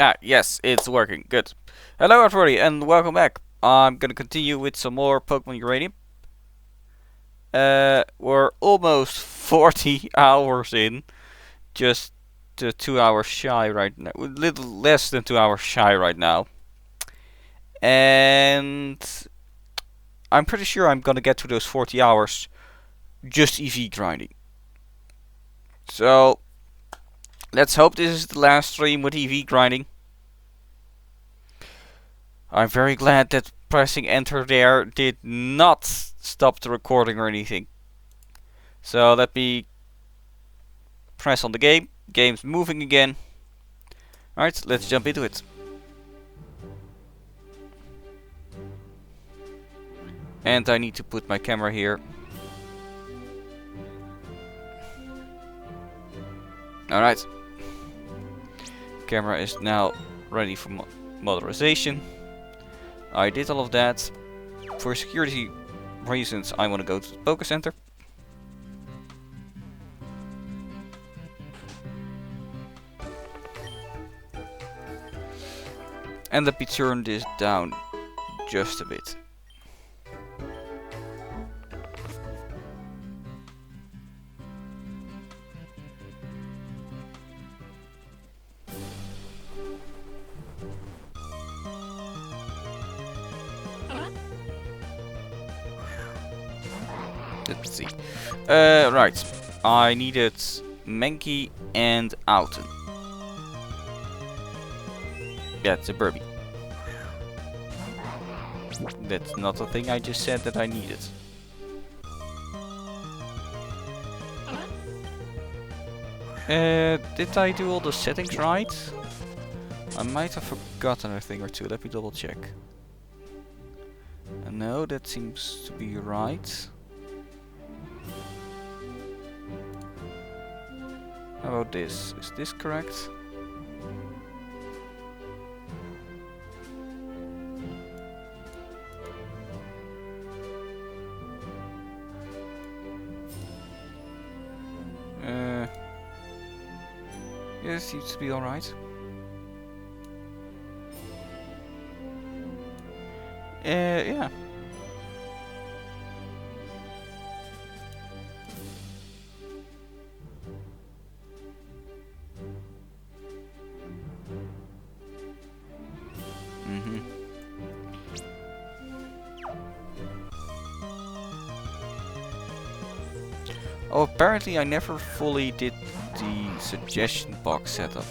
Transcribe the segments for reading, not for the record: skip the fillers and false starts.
Ah, yes, it's working. Good. Hello, everybody, and welcome back. I'm gonna continue with some more Pokemon Uranium. We're almost 40 hours in. Just 2 hours shy right now. A little less than 2 hours shy right now. And I'm pretty sure I'm gonna get to those 40 hours just EV grinding. So, let's hope this is the last stream with EV grinding. I'm very glad that pressing enter there did not stop the recording or anything. So let me press on the game. Game's moving again. Alright, let's jump into it. And I need to put my camera here. Alright. Camera is now ready for modernization. I did all of that. For security reasons, I want to go to the Poké Center. And let me turn this down just a bit. Let's see. Right. I needed Mankey and Outen. Yeah, it's a Burby. That's not a thing I just said that I needed. Did I do all the settings right? I might have forgotten a thing or two. Let me double check. No, that seems to be right. How about this? Is this correct? Yeah, seems to be alright. Yeah. Oh, apparently I never fully did the suggestion box setup.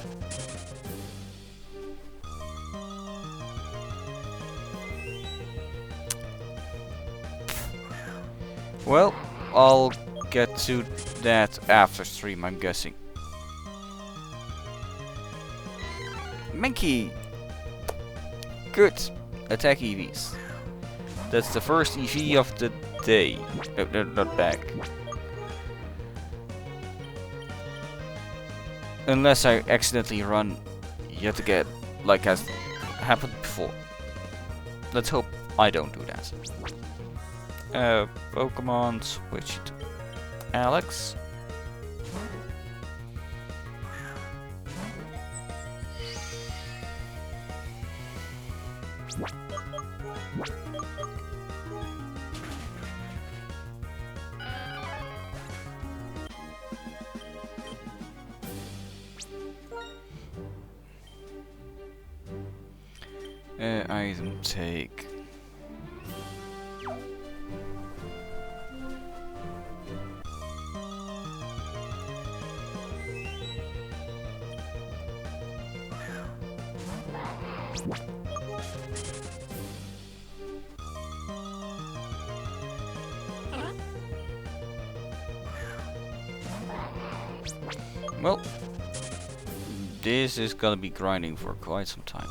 Well, I'll get to that after stream, I'm guessing. Mankey! Good! Attack EVs. That's the first EV of the day. No, not back. Unless I accidentally run yet again, like has happened before. Let's hope I don't do that. Pokemon switch to Alex. Item take. Well, this is gonna be grinding for quite some time.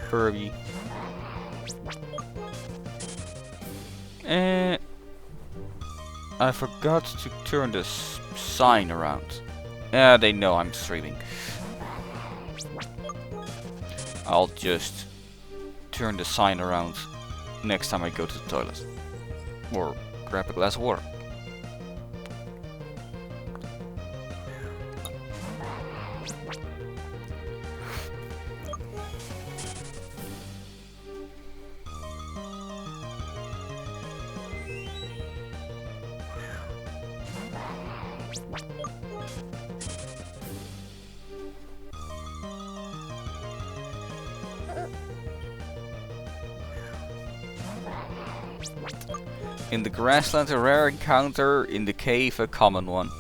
Kirby. I forgot to turn the sign around. Yeah, they know I'm streaming. I'll just turn the sign around next time I go to the toilet. Or grab a glass of water. In the grassland a rare encounter, in the cave a common one.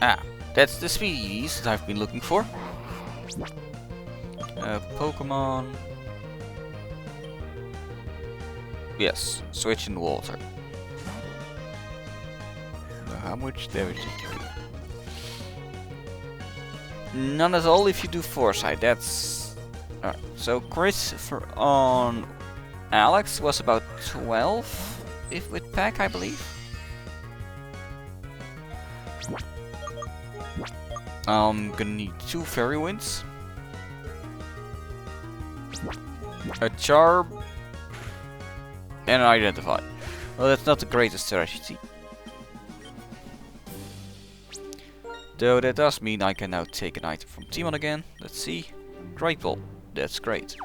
Ah, that's the species that I've been looking for. Pokemon. Yes, switch in water. Now how much damage did you do? None at all if you do foresight, that's... Alright, so crit for on Alex was about 12, if with pack I believe. I'm gonna need 2 fairy winds, a charm, and an identify. Well, that's not the greatest strategy. Though that does mean I can now take an item from Timon again. Let's see. Great ball. That's great.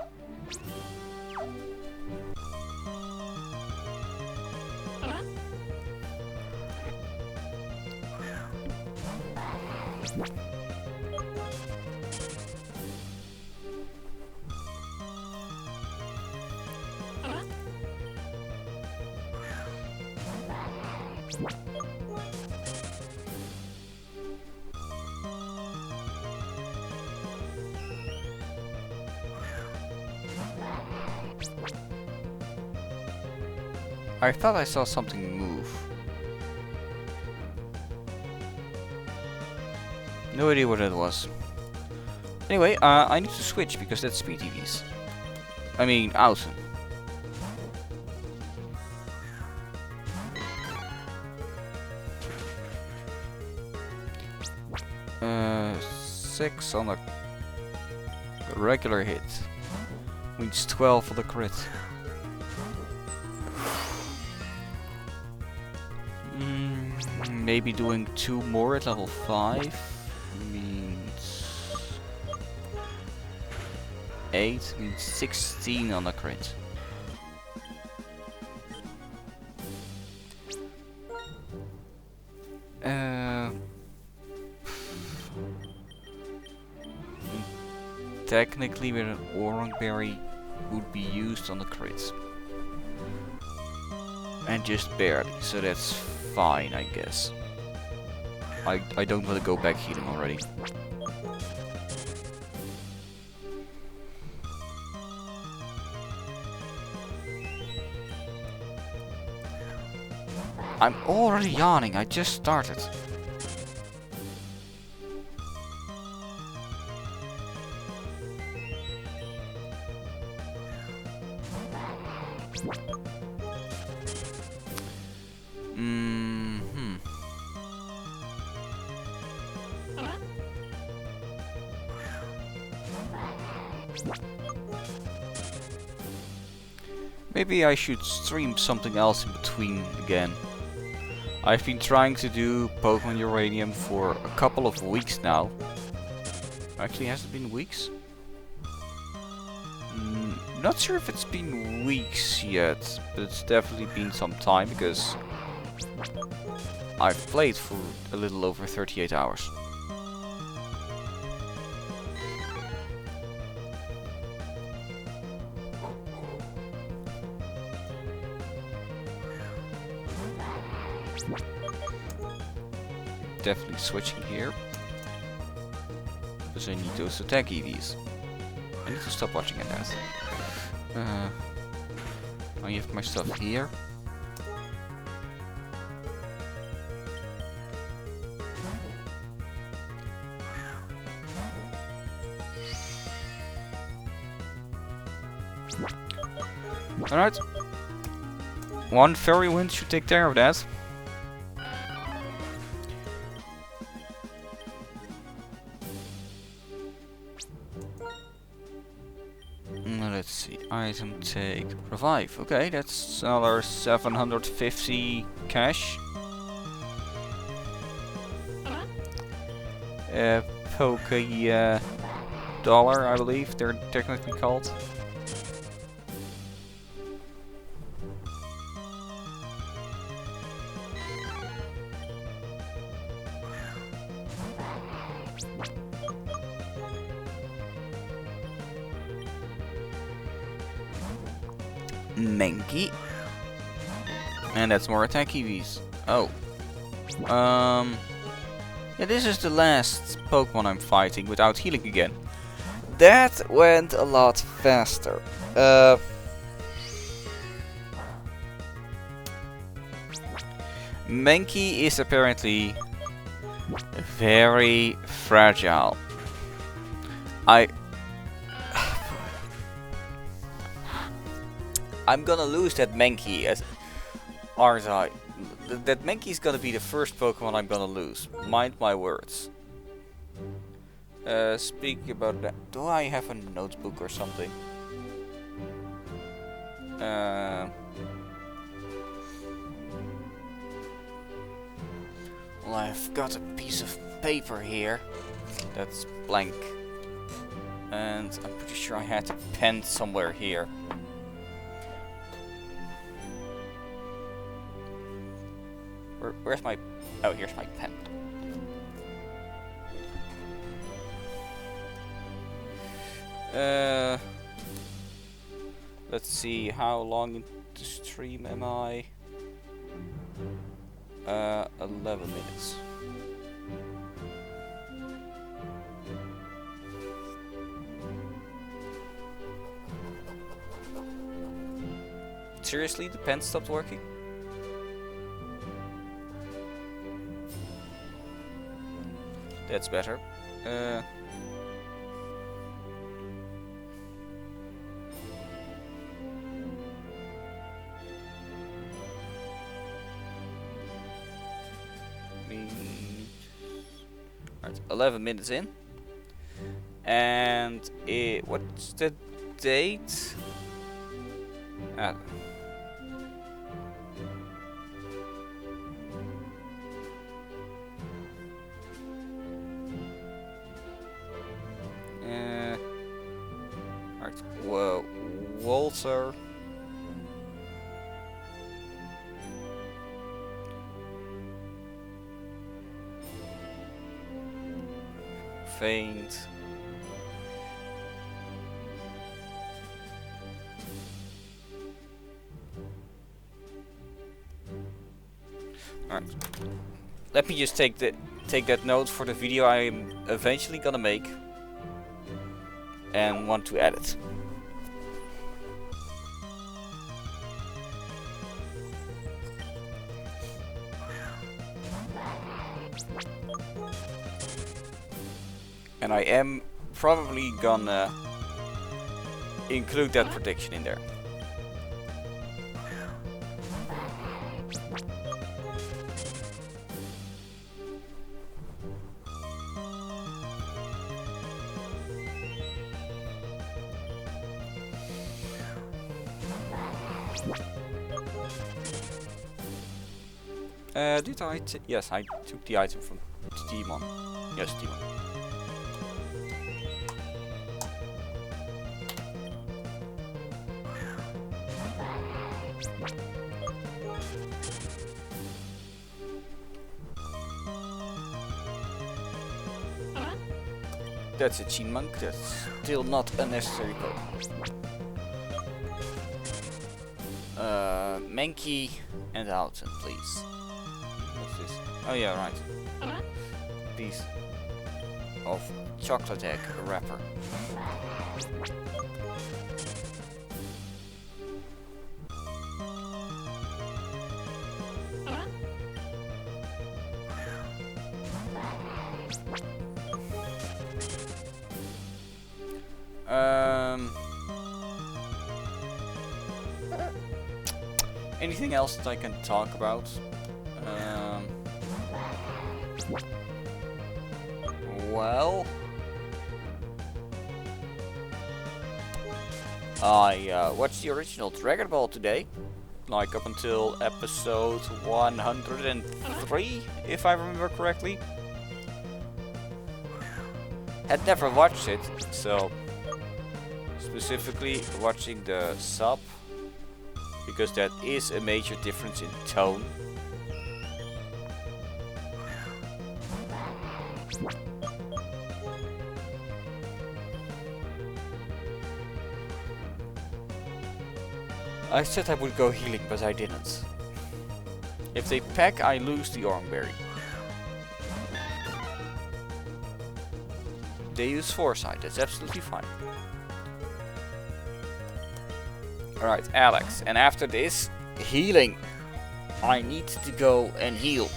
I thought I saw something move. No idea what it was. Anyway, I need to switch because that's speed EVs. I mean, awesome. Six on a regular hit. Means 12 for the crit. Maybe doing 2 more at level 5 means 8 means 16 on the crit. Technically with an Orang Berry would be used on the crits. And just barely, so that's fine, I guess. I don't want to go back healing already. I'm already yawning, I just started. Maybe I should stream something else in between again. I've been trying to do Pokemon Uranium for a couple of weeks now. Actually, has it been weeks? Not sure if it's been weeks yet, but it's definitely been some time because I've played for a little over 38 hours. Definitely switching here because I need those attack EVs. I need to stop watching at that. I have my stuff here. Alright. 1 fairy wind should take care of that. Let's see, item take, revive. Okay, that's another 750 cash. Poke Dollar, I believe they're technically called. Mankey. And that's more attack EVs. Oh. Yeah, this is the last Pokemon I'm fighting without healing again. That went a lot faster. Mankey is apparently very fragile. I'm gonna lose that Mankey as aren't I? That Mankey is gonna be the first Pokemon I'm gonna lose. Mind my words. Speaking about that, do I have a notebook or something? Well, I've got a piece of paper here that's blank. And I'm pretty sure I had a pen somewhere here. Where's my... Oh, here's my pen. Let's see, how long into stream am I? 11 minutes. Seriously, the pen stopped working? That's better. Alright, 11 minutes in. And what's the date? Alright, whoa, Walter. Faint. Alright. Let me just take that note for the video I'm eventually gonna make and want to edit. And I am probably gonna include that prediction in there. Did I? Yes, I took the item from Demon. Yes, Demon. That's a Chinmonk. That's still not a necessary Pokemon. Mankey and Alton, please. What's this? Oh yeah, right. Piece of chocolate egg wrapper. Anything else that I can talk about? Well, I watched the original Dragon Ball today, like up until episode 103, if I remember correctly. Had never watched it, so specifically watching the sub, because that is a major difference in tone. I said I would go healing, but I didn't. If they pack, I lose the Oranberry. They use foresight, that's absolutely fine. Alright, Alex, and after this, healing. I need to go and heal.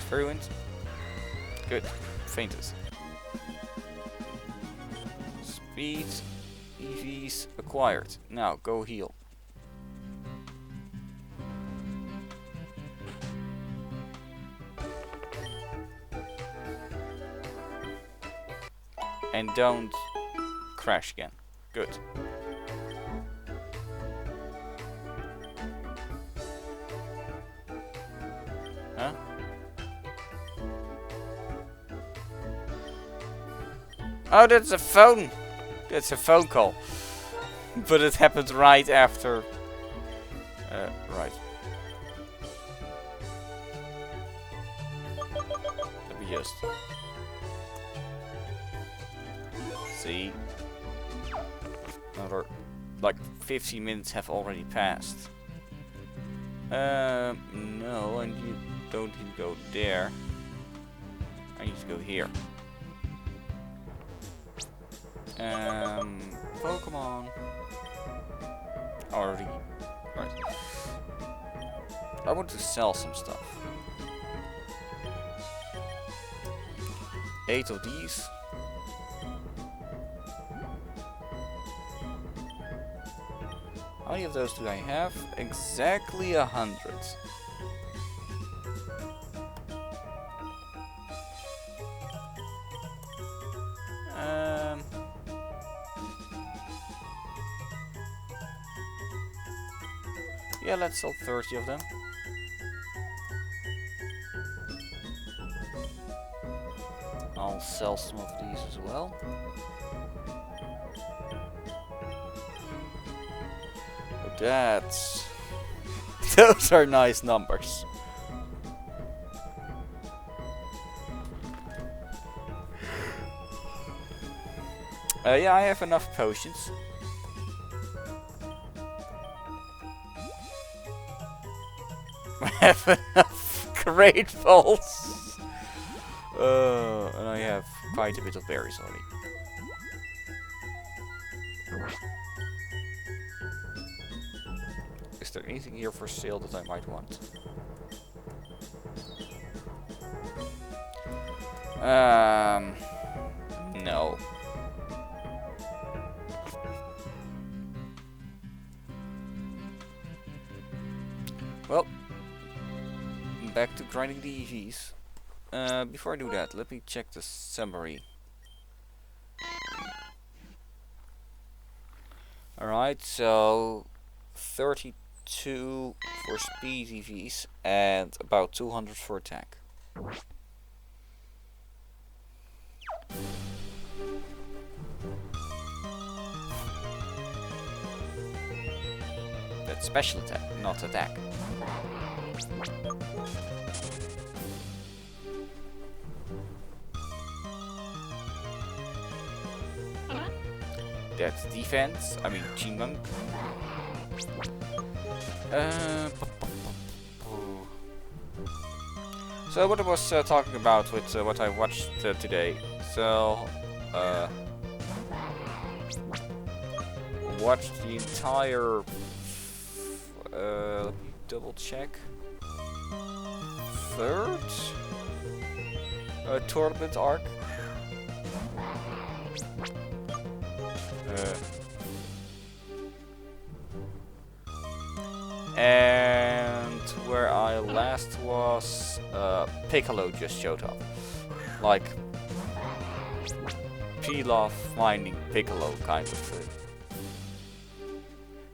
Fairy wind. Good. Fainted. Speed. EVs acquired. Now go heal. And don't crash again. Good. Huh? Oh, that's a phone. That's a phone call. But it happened right after. Right. Let me just see. Another like 15 minutes have already passed. No, and you don't need to go there. I need to go here. Pokemon. Already. Right. I want to sell some stuff. 8 of these. How many of those do I have? Exactly 100. Yeah, let's sell 30 of them. I'll sell some of these as well. But that's... those are nice numbers. Yeah, I have enough potions. I have enough great balls. And I have quite a bit of berries already. Is there anything here for sale that I might want? No. Well, back to grinding the EVs. Before I do that, let me check the summary. Alright, so 32 for speed EVs and about 200 for attack. That's special attack, not attack. That's defense, I mean Chingmunk. So what I was talking about with what I watched today. So, watched the entire, let me double check, third tournament arc. And where I last was, Piccolo just showed up. Like, peel off finding Piccolo kind of thing.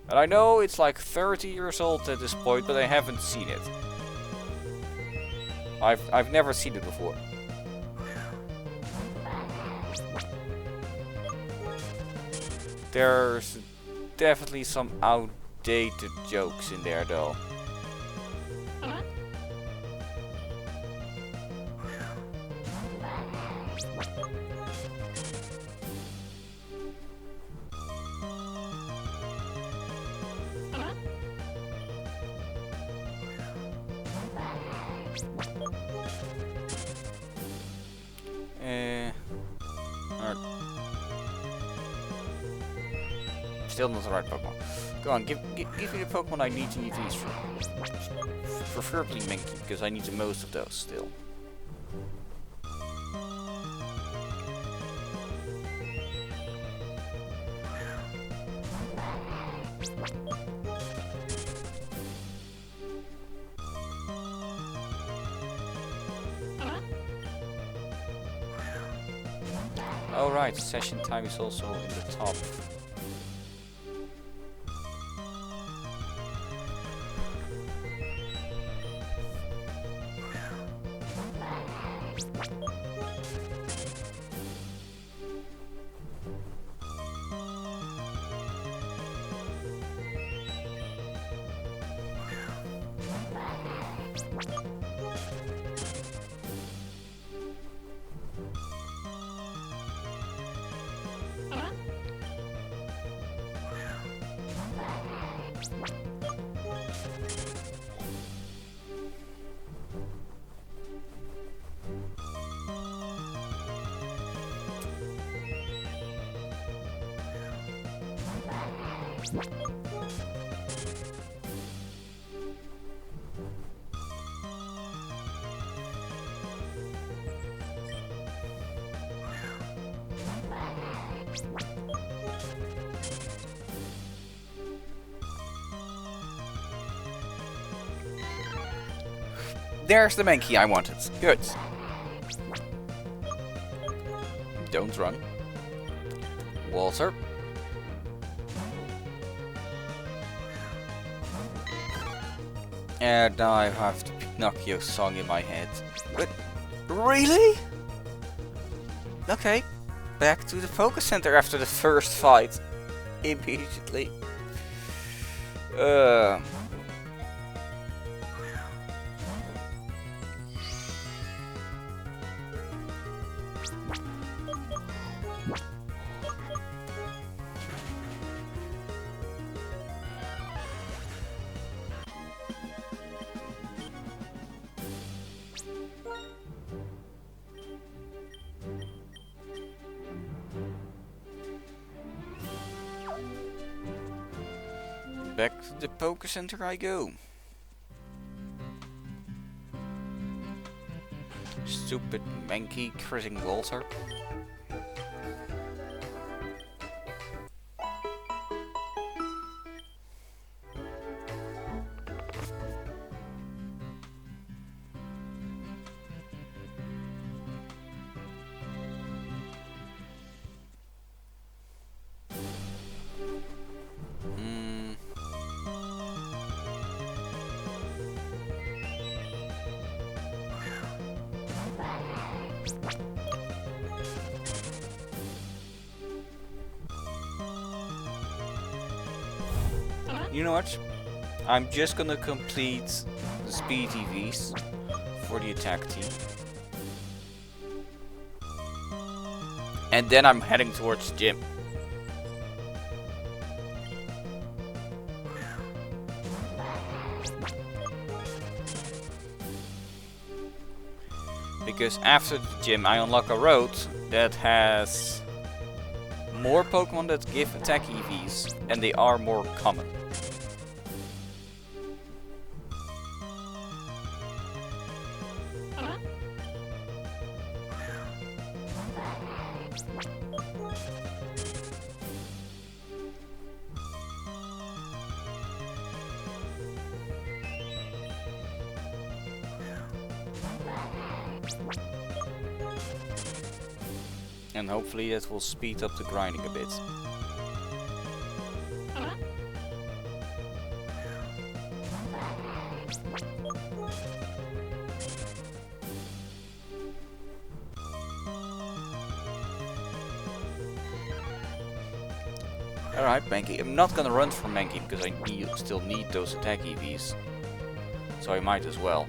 And I know it's like 30 years old at this point, but I haven't seen it. I've never seen it before. There's definitely some outdated jokes in there though. Still not the right Pokemon. Go on, give me the Pokemon I need to use these for. Preferably Minky, because I need the most of those still. Oh right, session time is also in the top. There's the Mankey I wanted. Good. Don't run. Walter. And now I have the Pinocchio song in my head. But really? Okay. Back to the focus center after the first fight. Immediately. Back to the poker center I go. Stupid Mankey critting Walter. You know what? I'm just gonna complete the speed EVs for the attack team. And then I'm heading towards the gym. Because after the gym I unlock a road that has more Pokemon that give attack EVs, and they are more common. And hopefully that will speed up the grinding a bit. Alright, Mankey. I'm not gonna run for Mankey because I still need those attack EVs. So I might as well.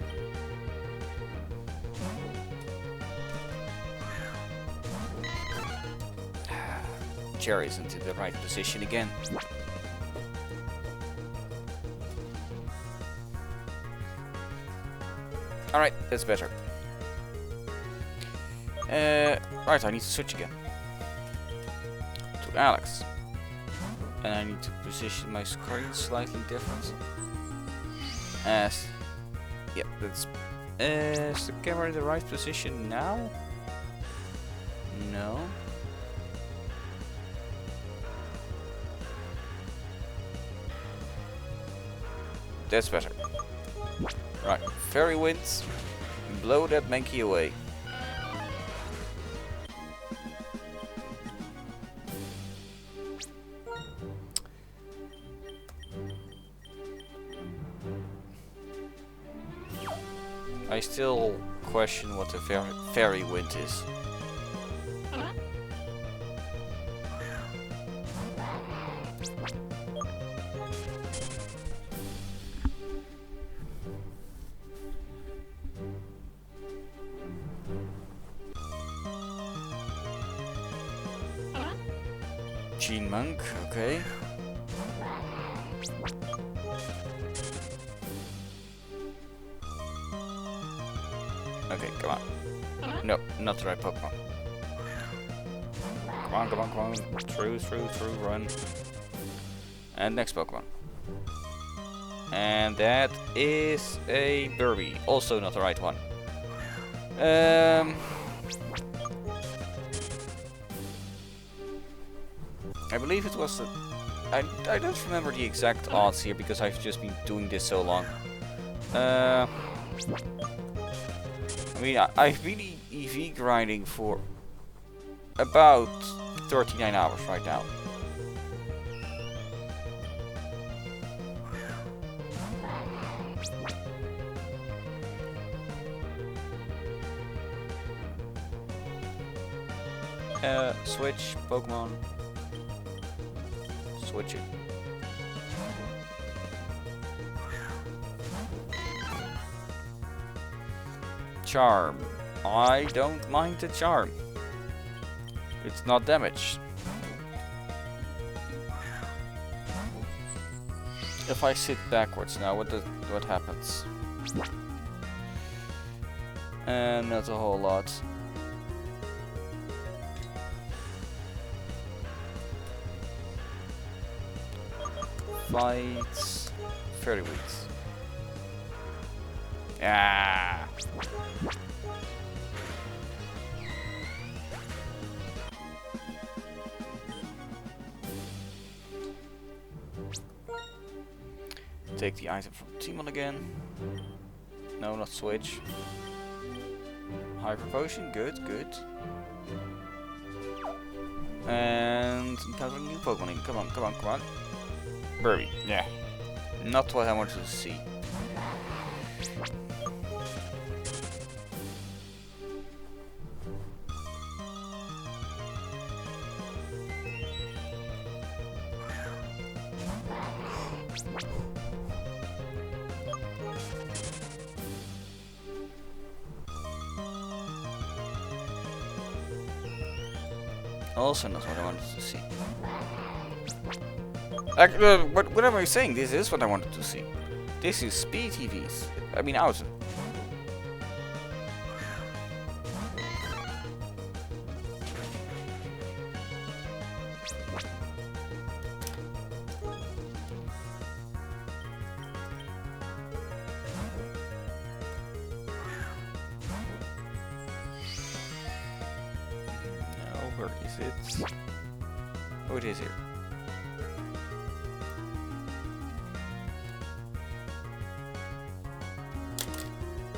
Chair isn't in the right position again. Alright, that's better. Right, I need to switch again. To Alex. And I need to position my screen slightly different. As... Yep, that's... Is the camera in the right position now? No. That's better. Right, fairy winds, blow that Mankey away. I still question what the fairy wind is. Gene Monk, okay. Okay, come on. No, not the right Pokemon. Come on, come on, come on. Through, run. And next Pokemon. And that is a Burby. Also not the right one. I believe it was I don't remember the exact odds here because I've just been doing this so long. I mean, I've been EV grinding for about 39 hours right now. Switch Pokemon. Switching. Charm. I don't mind the charm. It's not damaged. If I sit backwards now, what happens? And not a whole lot. Fights. Fairy Winds. Ah. Take the item from Timon again. No, not switch. Hyper Potion, good. And encountering new Pokemon in. Come on. Burby, yeah. Not what I wanted to see. Also not what I wanted to see. What am I saying? This is what I wanted to see. This is speed TVs. I mean, awesome. Where is it? Oh, it is here.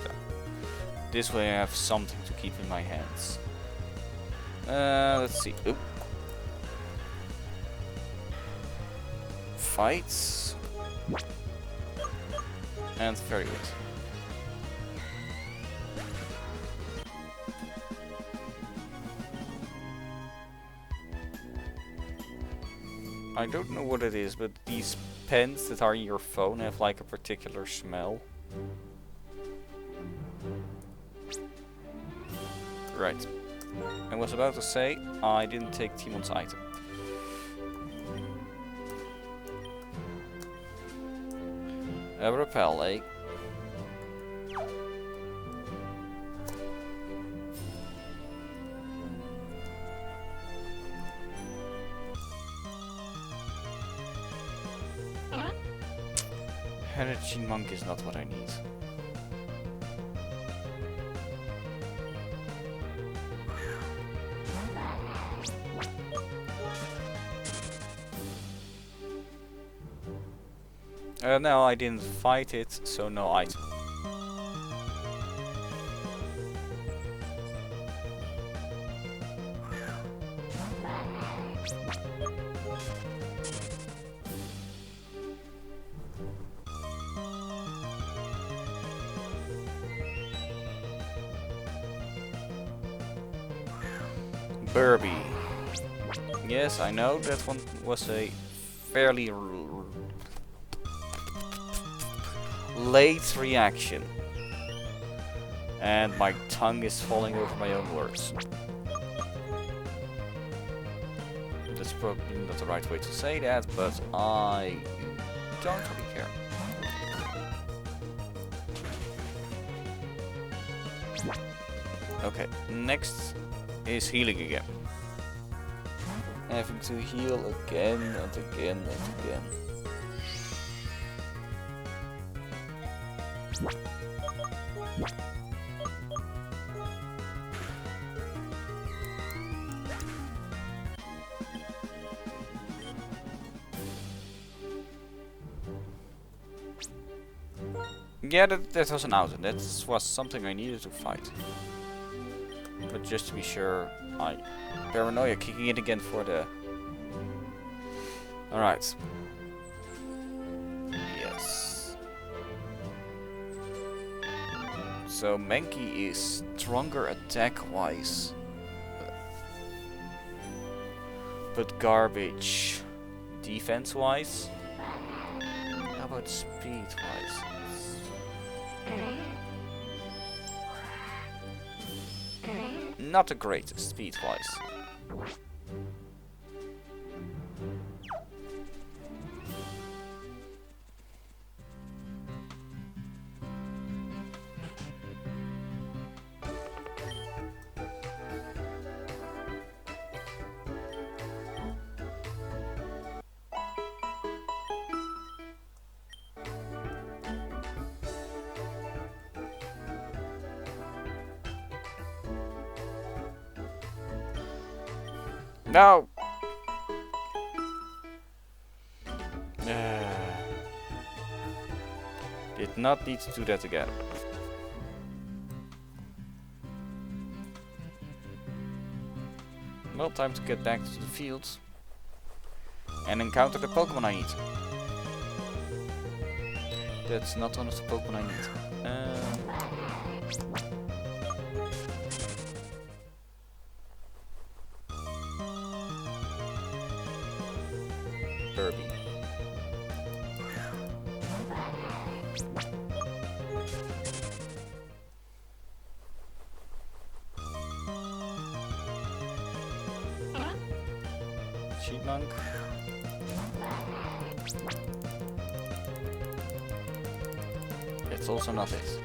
So, this way I have something to keep in my hands. Let's see. Oop. Fights. And very good. I don't know what it is, but these pens that are in your phone have like a particular smell. Right. I was about to say, I didn't take Timon's item. A repel, eh? Energy monk is not what I need. No, I didn't fight it, so no item. Burby. Yes, I know that one was a fairly late reaction. And my tongue is falling over my own words. That's probably not the right way to say that, but I don't really care. Okay, next is healing again. Having to heal again and again and again. Yeah, that was an out, and that was something I needed to fight. But just to be sure, paranoia kicking in again for the... Alright. Yes. So Mankey is stronger attack-wise. But garbage defense-wise. How about speed-wise? Not the greatest speed-wise. No! Did not need to do that again. Well, time to get back to the fields and encounter the Pokemon I need. That's not one of the Pokemon I need. Burby. Cheatmonk. It's also not it.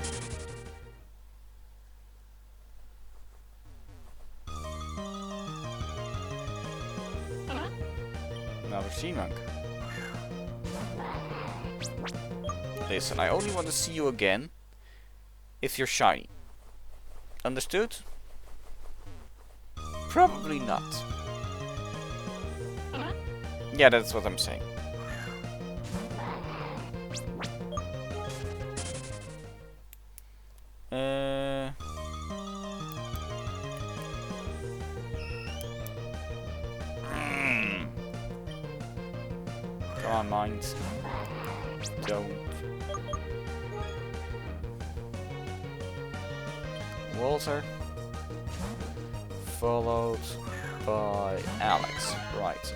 Another Cheatmonk. Listen, I only want to see you again if you're shiny. Understood? Probably not. Yeah, that's what I'm saying. Come on, mind. Don't. Walter. Followed by Alex. Right.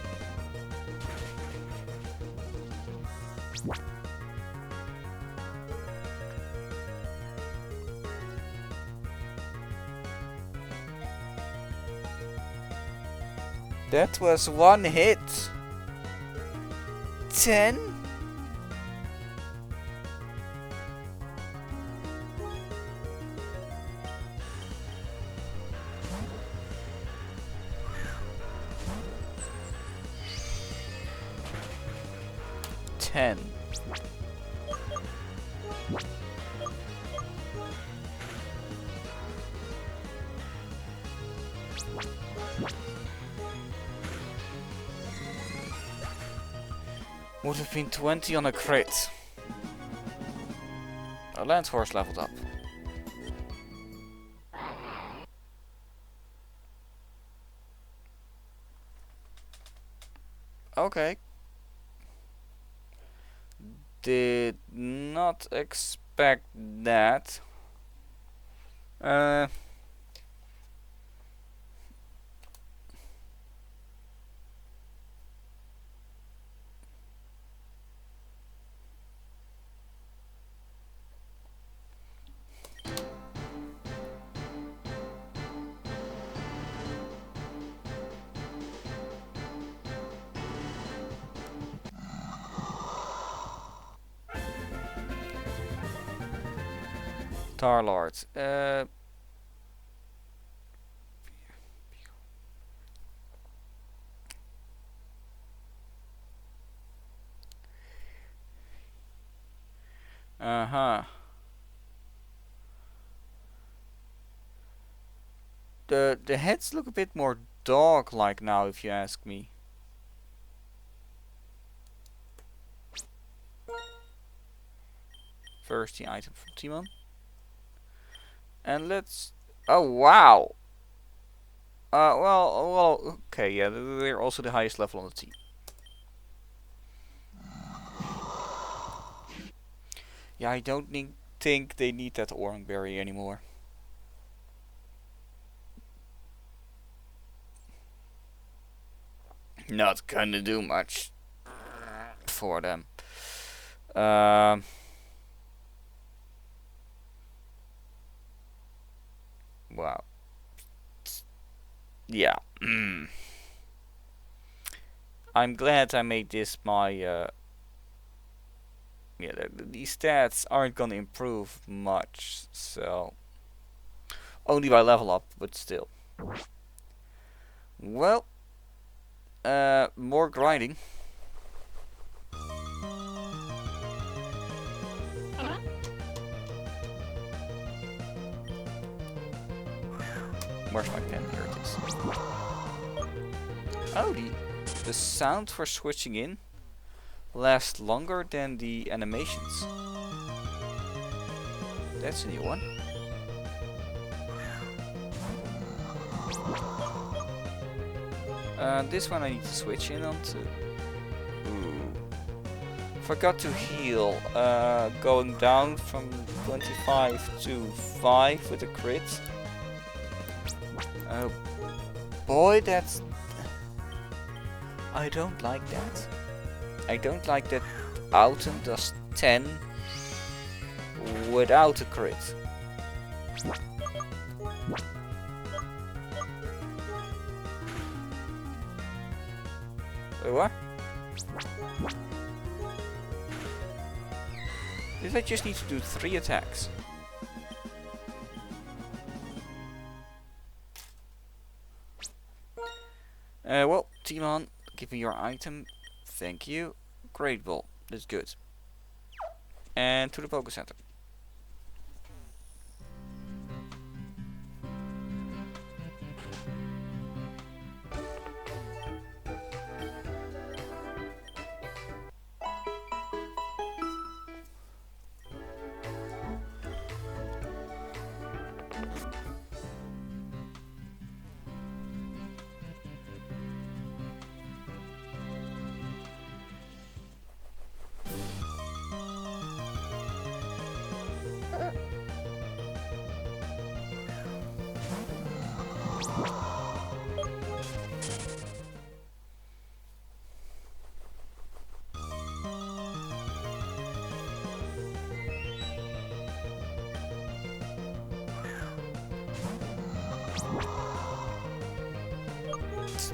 That was one hit. 10? Would have been 20 on a crit. Our Lance Horse leveled up. Okay. Did not expect that. Tarlord. Uh-huh. The heads look a bit more dog-like now, if you ask me. First the item from Timon. And let's... Oh, wow! Well, okay, yeah, they're also the highest level on the team. Yeah, I don't think they need that Orang Berry anymore. Not gonna do much for them. Wow. Yeah. I'm glad I made this my yeah, these stats aren't gonna improve much, so only by level up, but still. Well, more grinding. Where's my pen? Here it is. Oh, the sound for switching in lasts longer than the animations. That's a new one. This one I need to switch in onto. Ooh. Forgot to heal. Going down from 25 to 5 with a crit. Oh boy, that's... I don't like that. I don't like that Autumn does 10 without a crit. Wait, what? Did I just need to do 3 attacks? Well, Timon, give me your item. Thank you. Great ball. That's good. And to the Poké Center.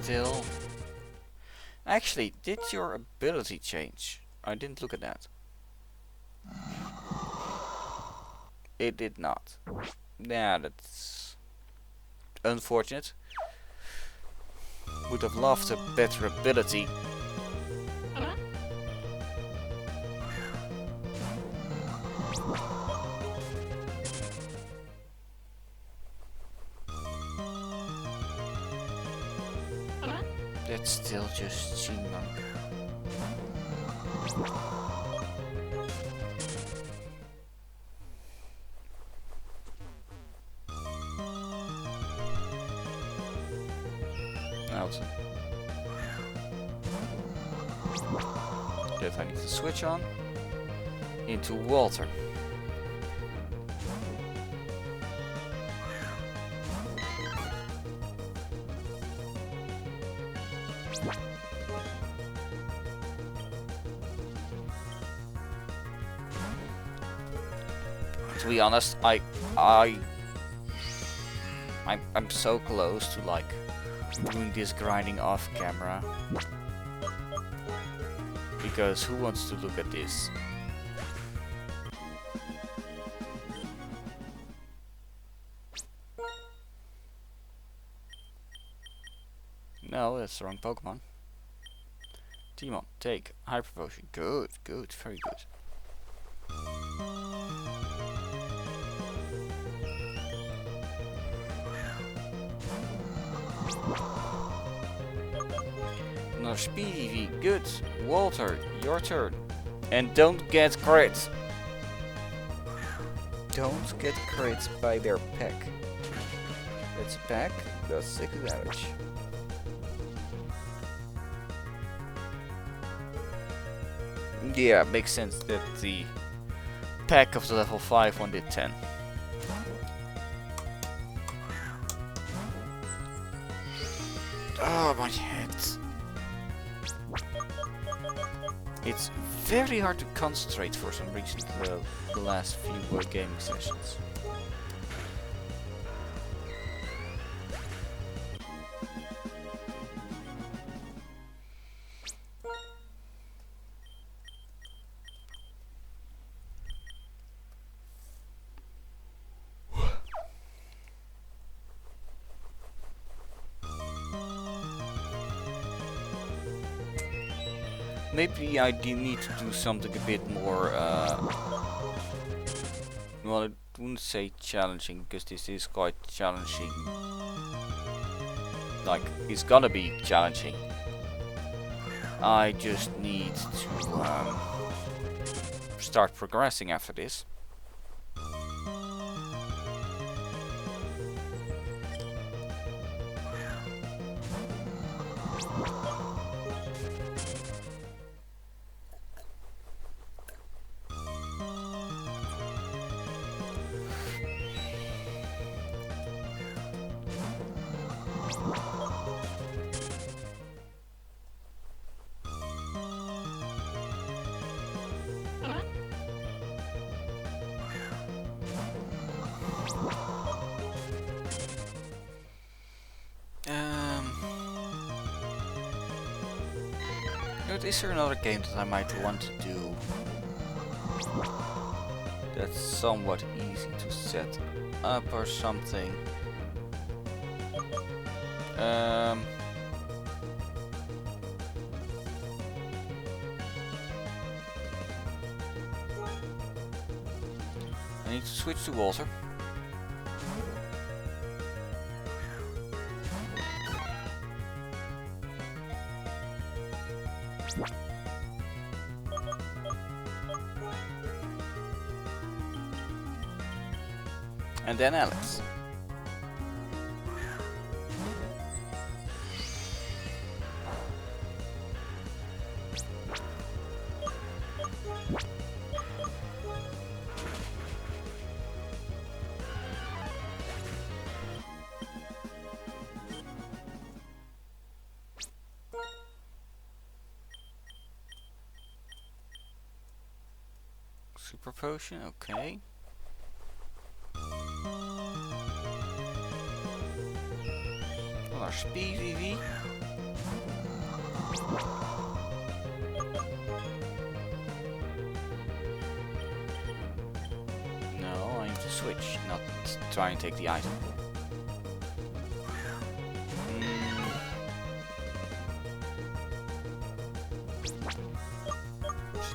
still. Actually, did your ability change? I didn't look at that. It did not. Yeah, that's unfortunate. Would have loved a better ability. That's still just G-Monk. Out. That I need to switch on into Walter. To be honest, I'm so close to like doing this grinding off camera, because who wants to look at this? No, that's the wrong Pokemon. Demon, take Hyper Potion. Good, good, very good. Another Speedy V. Good. Walter, your turn. And don't get crit. Don't get crit by their pack. That's a pack, does 6 damage. Yeah, makes sense that the pack of the level 5 one did 10. Oh, my head. It's very hard to concentrate for some reason the last few gaming sessions. Maybe I do need to do something a bit more, well, I wouldn't say challenging, because this is quite challenging. Like, it's gonna be challenging. I just need to start progressing after this. Is there another game that I might want to do that's somewhat easy to set up or something? I need to switch to Walter. And then Alex. Super potion, okay. Our Speedy V. switch, not try and take the item.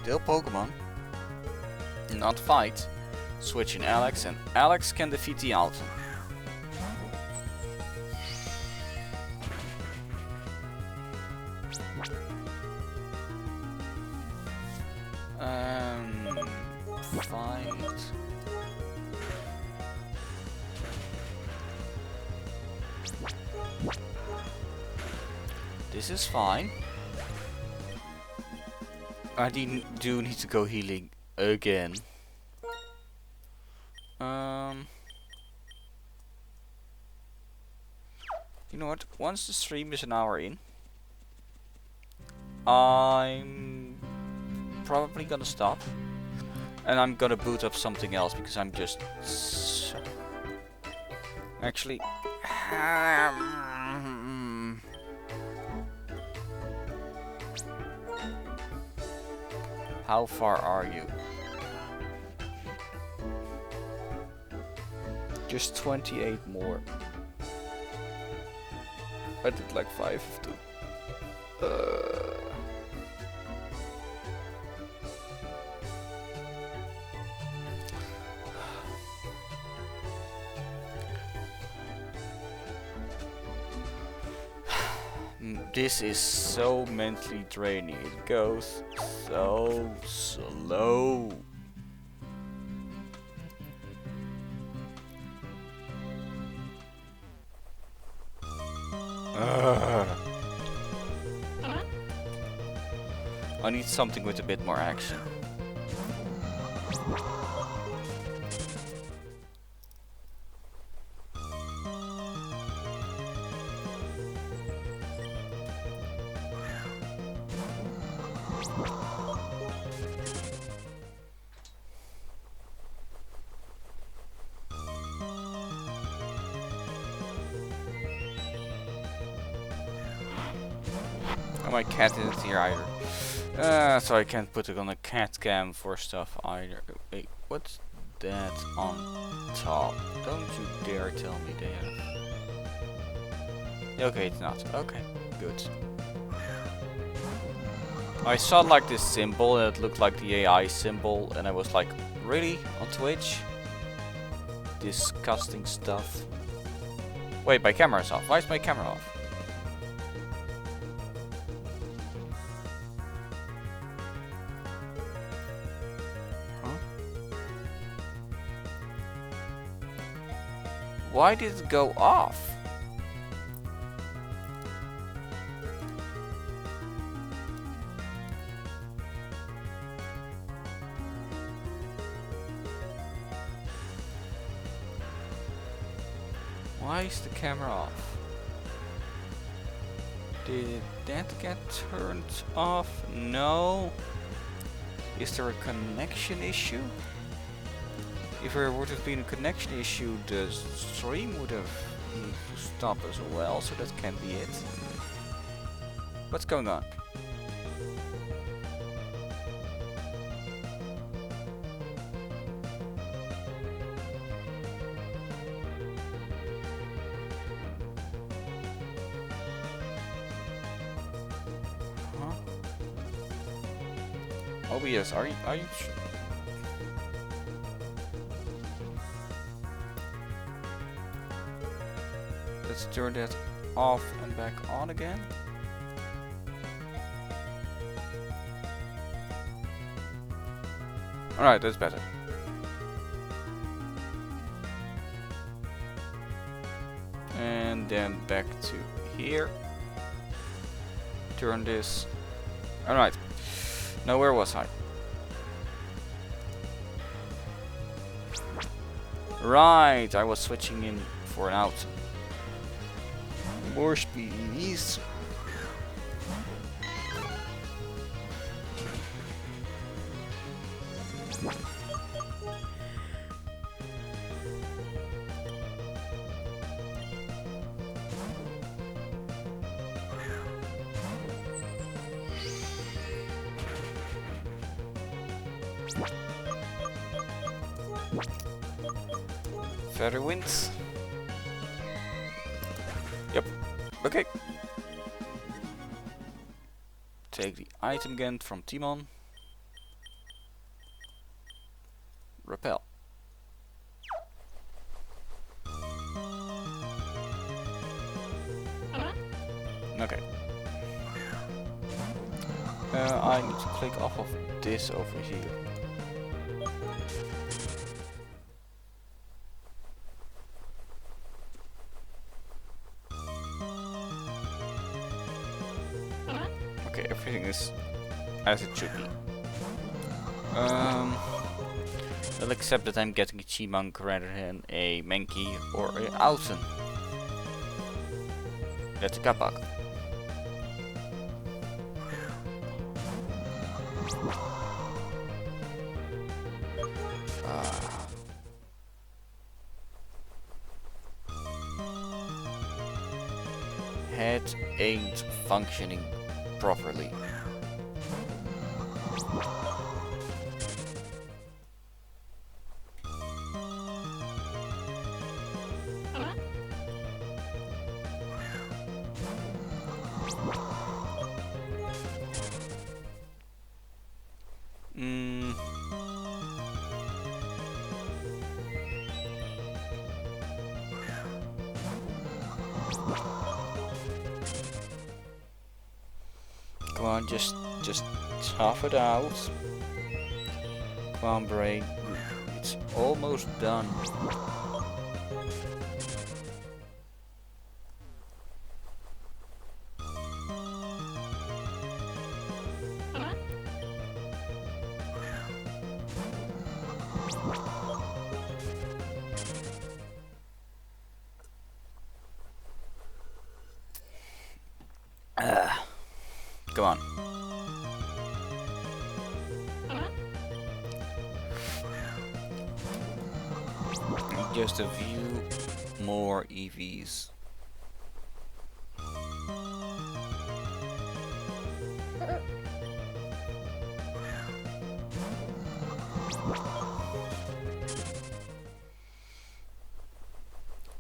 Still Pokemon. Not fight. Switch in Alex, and Alex can defeat the Alton. Fight. This is fine. I do need to go healing again. You know what? Once the stream is an hour in, I'm probably gonna stop. And I'm gonna boot up something else because I'm just actually how far are you? Just 28 more. I did like 5 of them. This is so mentally draining. It goes so slow. I need something with a bit more action. My cat isn't here either. So I can't put it on a cat cam for stuff either. Wait, what's that on top? Don't you dare tell me they have... Okay, it's not. Okay, good. I saw like this symbol and it looked like the AI symbol and I was like, really? On Twitch? Disgusting stuff. Wait, my camera's off. Why is my camera off? Why did it go off? Why is the camera off? Did that get turned off? No. Is there a connection issue? If there would have been a connection issue, the stream would have needed to stop as well, so that can be it. What's going on? Huh? OBS, are you Let's turn that off and back on again. Alright, that's better. And then back to here. Turn this. Alright. Now where was I? Right, I was switching in for an out. More speedies. Feather winds. Yep. Okay. Take the item again from Timon. Repel. Okay. I need to click off of this over here. Okay, everything is as it should be. I'll accept that I'm getting a Chimunk rather than a Mankey or a Alton. That's a Kappak. Head ain't functioning properly. Come on, just tough it out. Come on, brain. It's almost done. Come on. Just a few more EVs.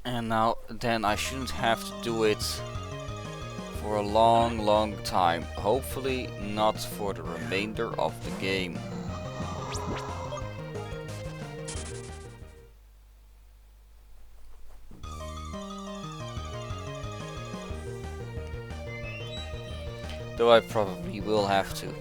And now, then I shouldn't have to do it for a long time. Hopefully not for the remainder of the game. Though I probably will have to.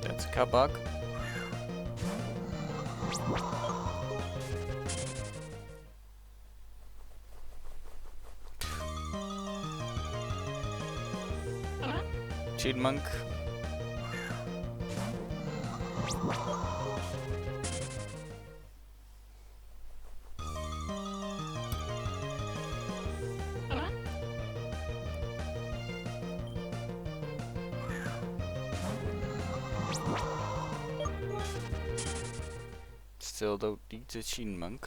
That's a Kappak. Chimunk. Still don't need the Chimunk.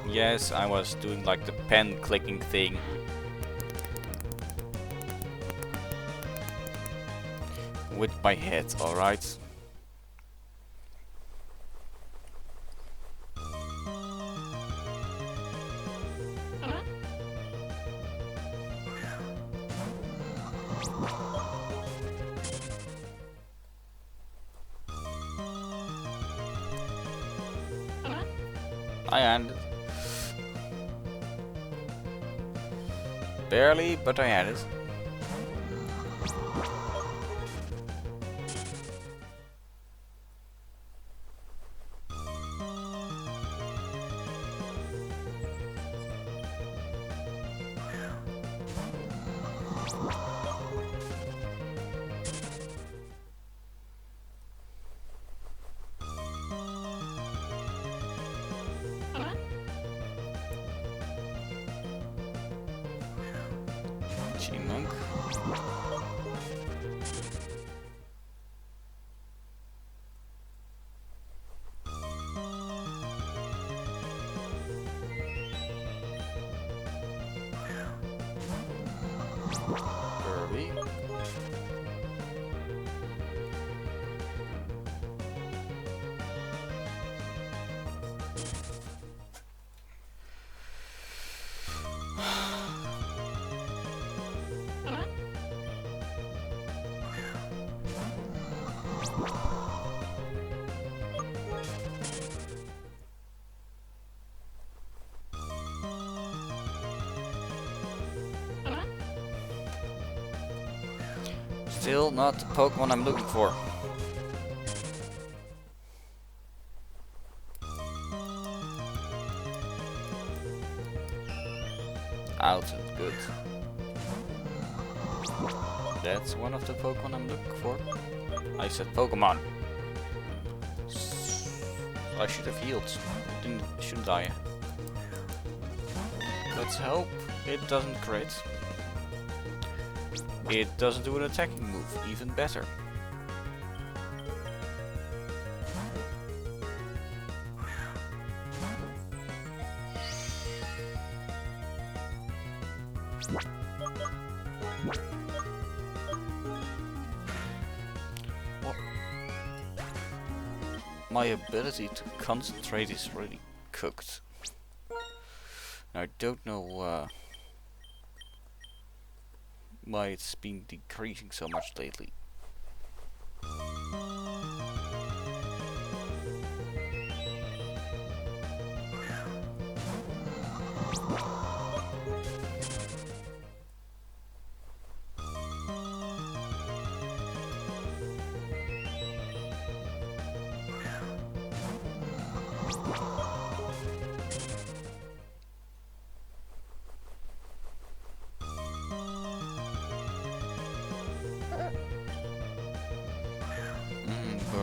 Yes, I was doing like the pen clicking thing. With my head, alright? I ended. Barely, but I had it. Monk. Kirby. Still not the Pokemon I'm looking for. Alton, good. That's one of the Pokemon I'm looking for. I said Pokemon. I should have healed. Shouldn't I? Let's hope it doesn't crit. It doesn't do an attacking move, even better. What? My ability to concentrate is really cooked. I don't know why it's been decreasing so much lately.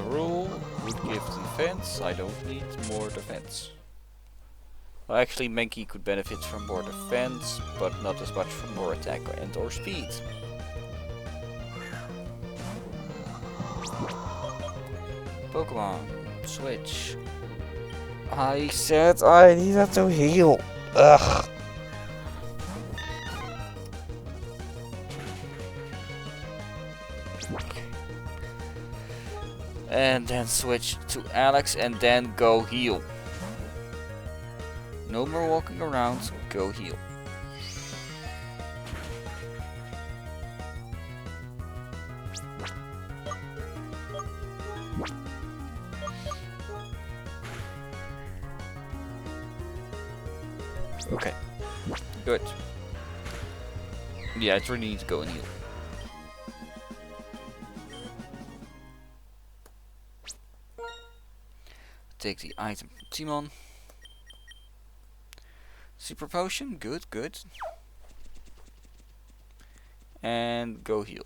Rule would give defense. I don't need more defense. Well, actually, Mankey could benefit from more defense, but not as much from more attack and or speed. Pokemon, switch. I said I needed to heal. Ugh. And then switch to Alex and then go heal. No more walking around, go heal. Okay, good. Yeah, I really need to go and heal. Take the item from Timon. Super potion, good, good. And go heal.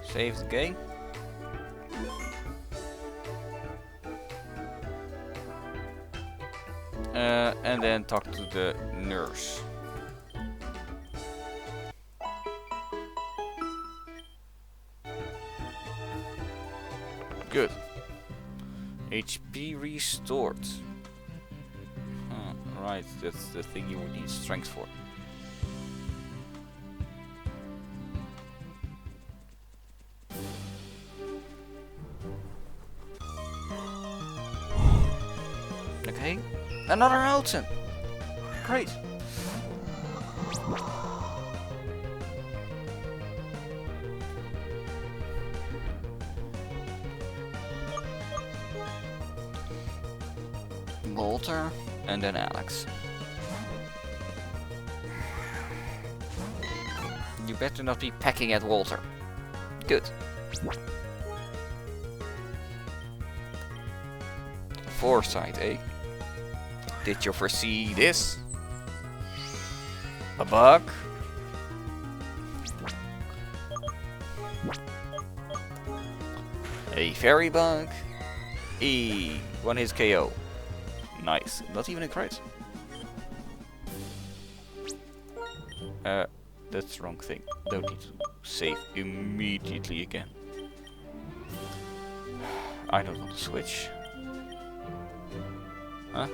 Save the game. And then talk to the nurse. Good. HP restored. Right, that's the thing you would need strength for. Okay, another Alton. Great. Walter, and then Alex. You better not be pecking at Walter. Good. Foresight, eh? Did you foresee this? A bug? A fairy bug. One hit KO. Nice. Not even a crit. That's the wrong thing. Don't need to save immediately again. I don't want to switch. Huh?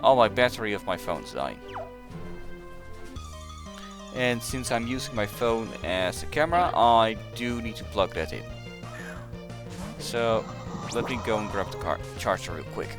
Oh, my battery of my phone's dying. And since I'm using my phone as a camera, I do need to plug that in. So, let me go and grab the charger real quick.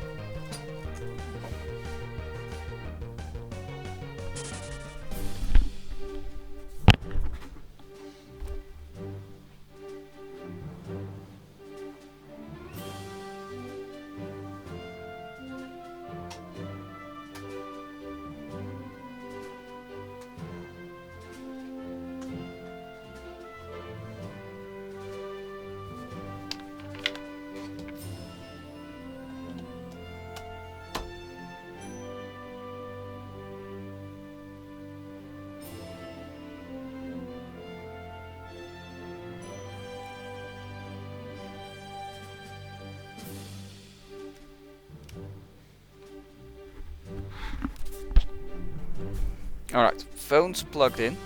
Alright, phone's plugged in.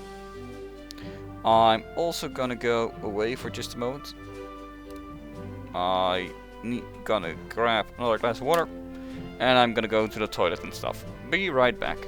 I'm also gonna go away for just a moment. Gonna grab another glass of water. And I'm gonna go to the toilet and stuff. Be right back.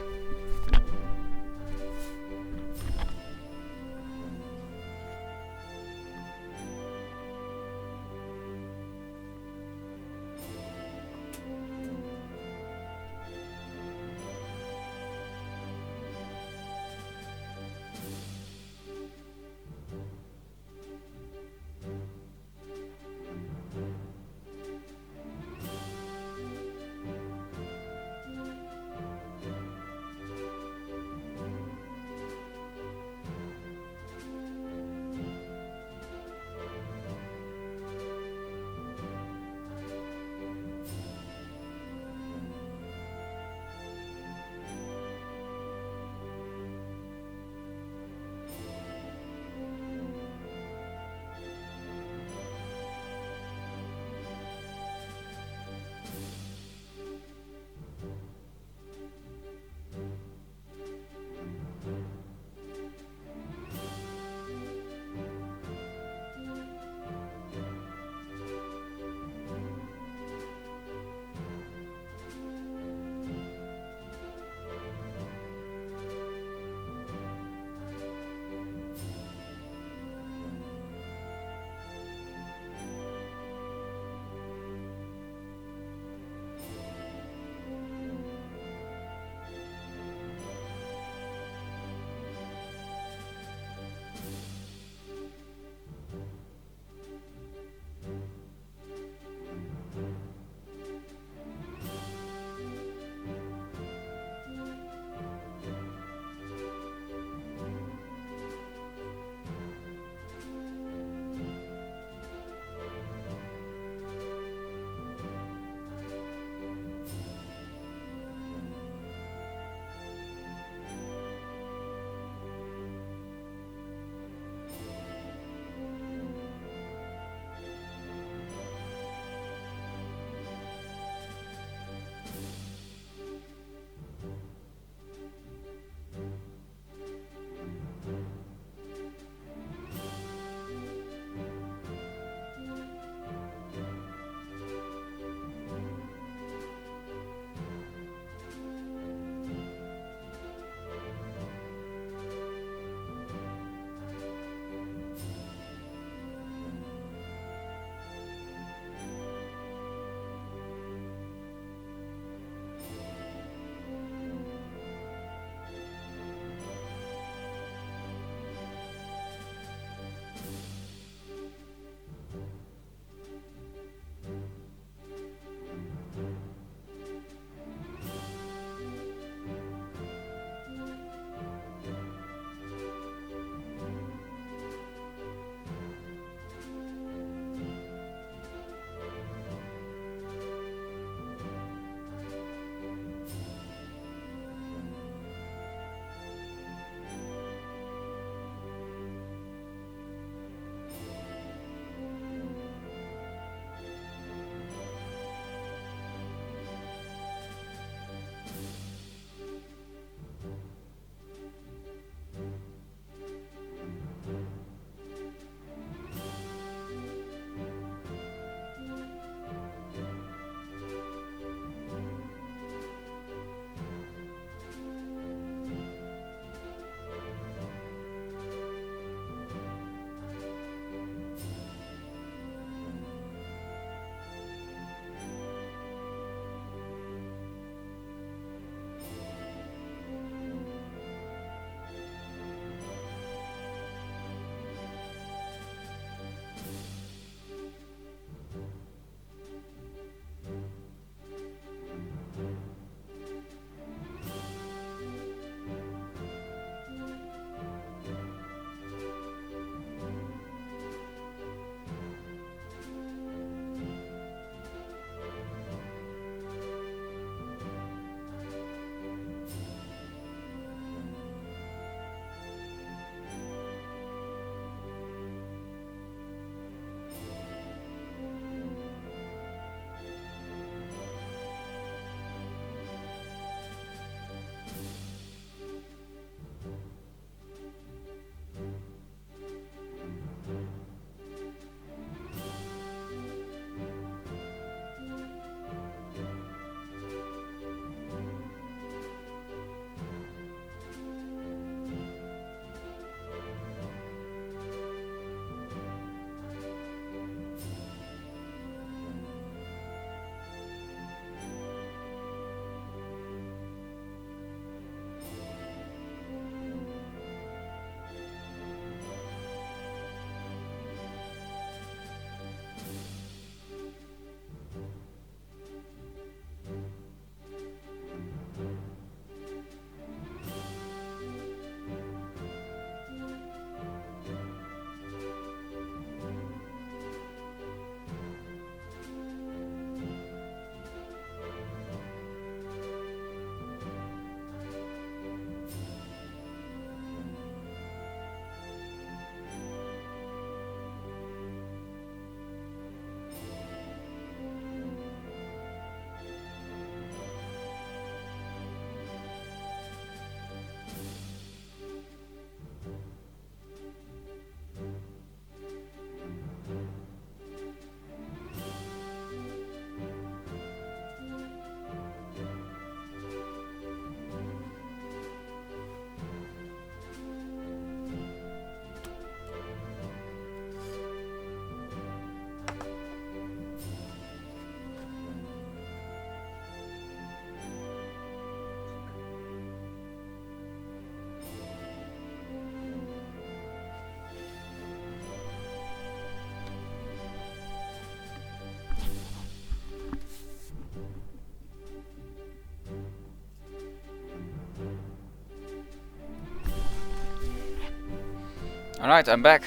Alright, I'm back.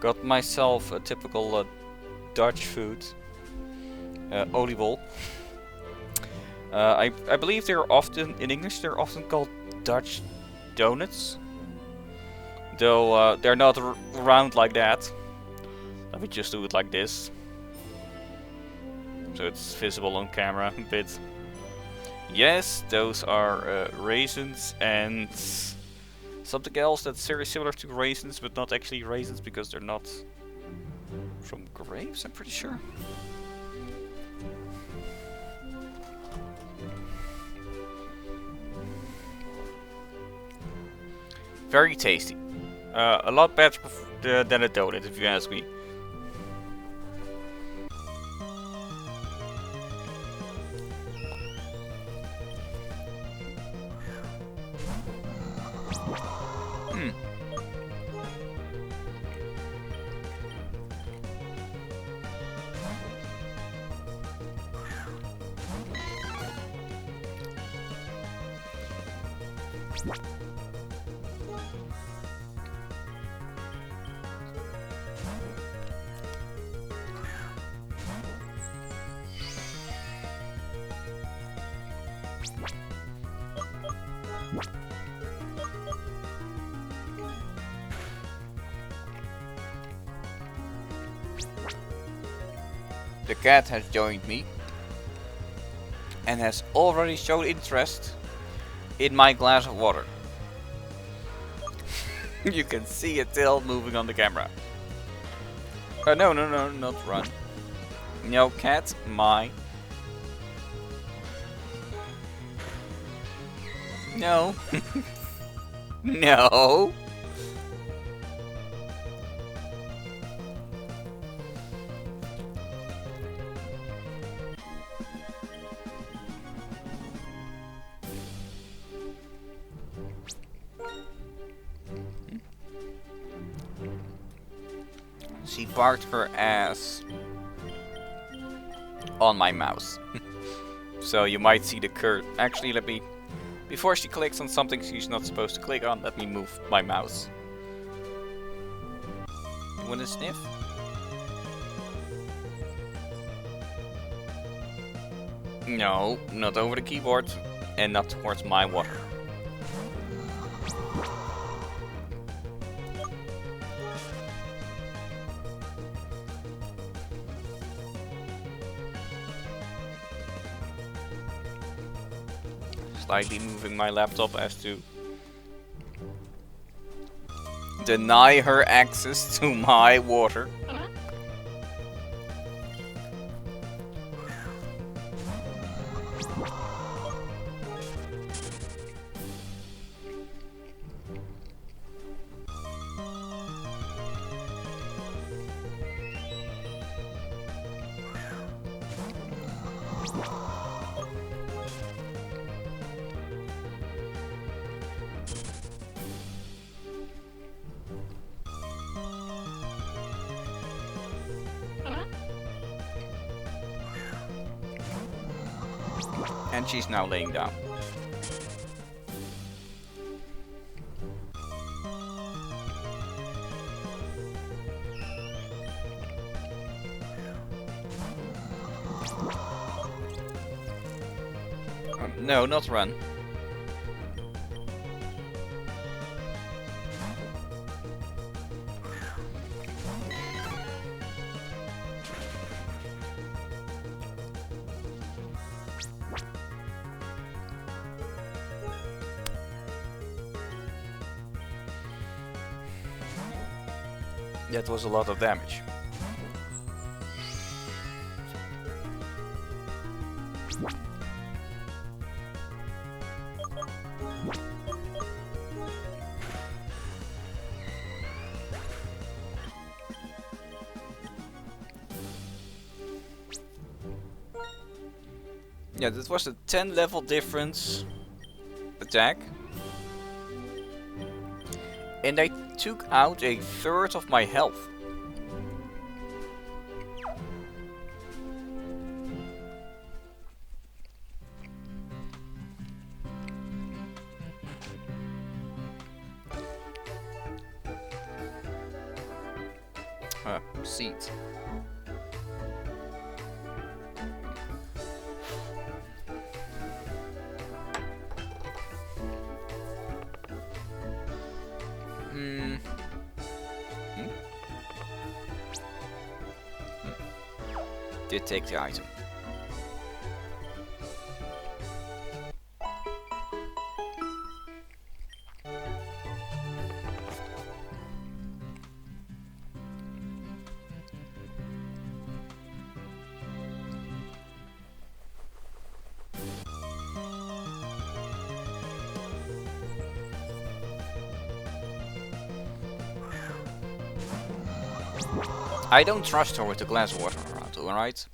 Got myself a typical Dutch food. Oliebol. I believe they're often, in English, they're often called Dutch donuts. Though they're not round like that. Let me just do it like this. So it's visible on camera a bit. Yes, those are raisins and something else that's very similar to raisins, but not actually raisins because they're not from grapes, I'm pretty sure. Very tasty. A lot better than a donut, if you ask me. The cat has joined me and has already shown interest in my glass of water. You can see a tail moving on the camera. No, not run. No, cat, my. No. No. She barked her ass on my mouse. So you might see the curve. Actually, let me... Before she clicks on something she's not supposed to click on, let me move my mouse. You wanna sniff? No, not over the keyboard. And not towards my water. Slightly moving my laptop as to deny her access to my water. And she's now laying down. No, not run. That was a lot of damage. Yeah, that was a 10 level difference attack. And I took out a third of my health. Seat. Did take the item. I don't trust her with the glass water around, alright?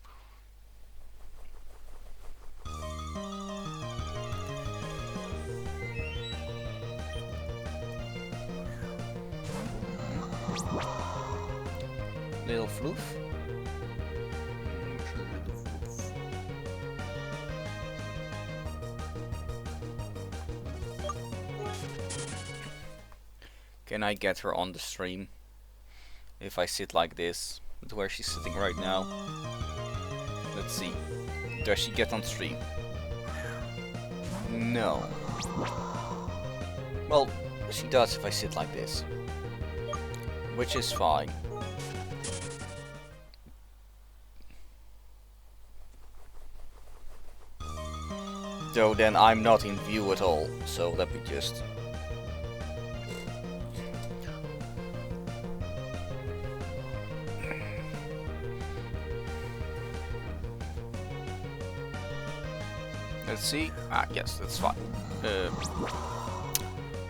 Little floof. Can I get her on the stream? If I sit like this, with where she's sitting right now. Let's see. Does she get on stream? No. Well, she does if I sit like this. Which is fine. Though then I'm not in view at all, so let me just... Let's see. Ah, yes, that's fine.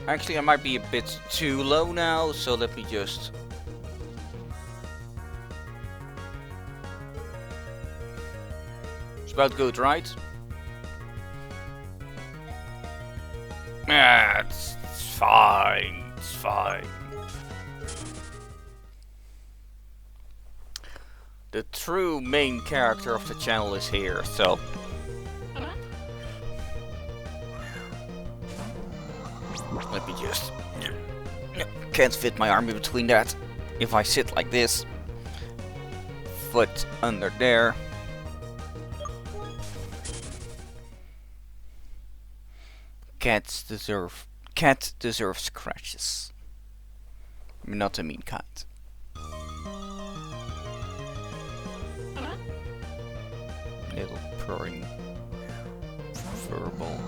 Actually, I might be a bit too low now, so let me just... It's about good, right? Yeah, it's fine. It's fine. The true main character of the channel is here, so... Let me just... Can't fit my arm in between that. If I sit like this. Foot under there. Cat deserves scratches. Not a mean kind. Little purring verbal.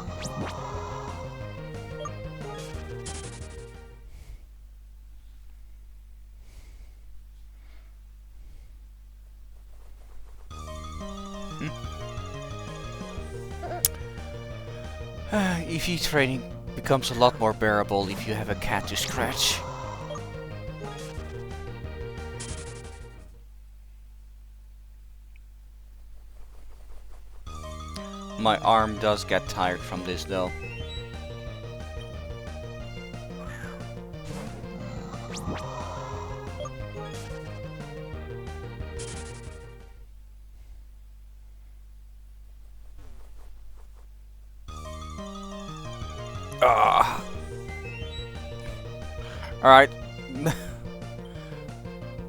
EV training becomes a lot more bearable if you have a cat to scratch. My arm does get tired from this though. Alright.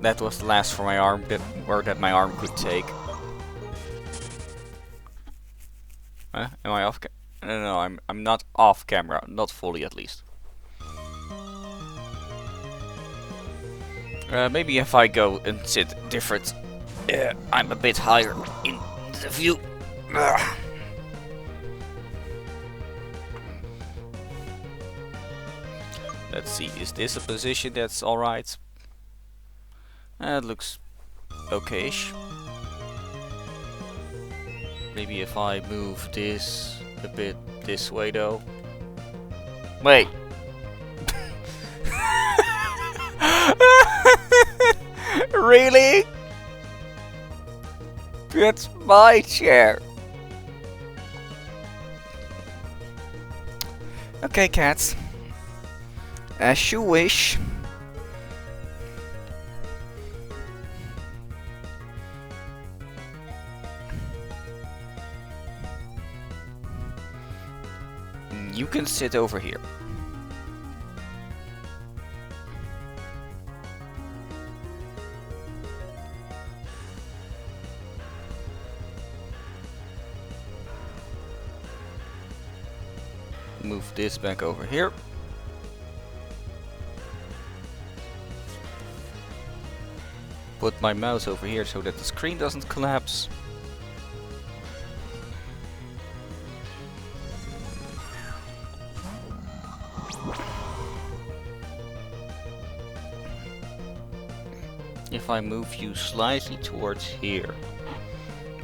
That was the last for my arm, that my arm could take. Am I off no, I'm not off camera, not fully at least. Maybe if I go and sit different, I'm a bit higher in the view. Let's see, is this a position that's alright? It looks okayish. Maybe if I move this a bit this way though. Wait! Really? That's my chair. Okay, cats. As you wish. You can sit over here. move this back over here. Put my mouse over here so that the screen doesn't collapse. If I move you slightly towards here.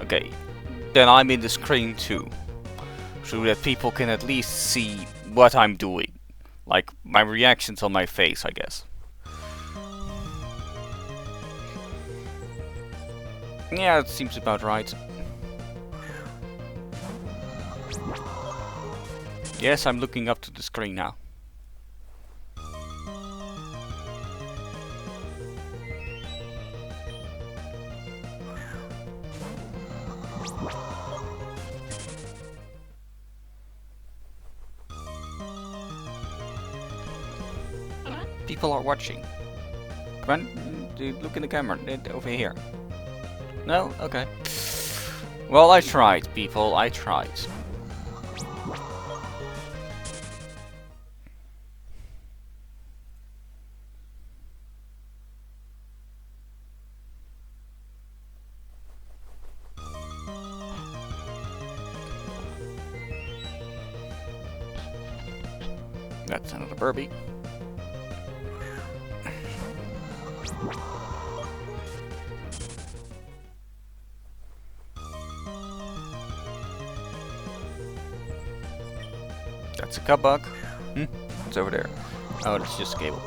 Okay, then I'm in the screen too. So that people can at least see what I'm doing. Like my reactions on my face, I guess. Yeah, it seems about right. Yes, I'm looking up to the screen now. People are watching. Come on, dude, look in the camera. Over here. No? Okay. Well, I tried, people. I tried. That's another Burby. That's a Cubbuck. It's over there. Oh, it's just a cable.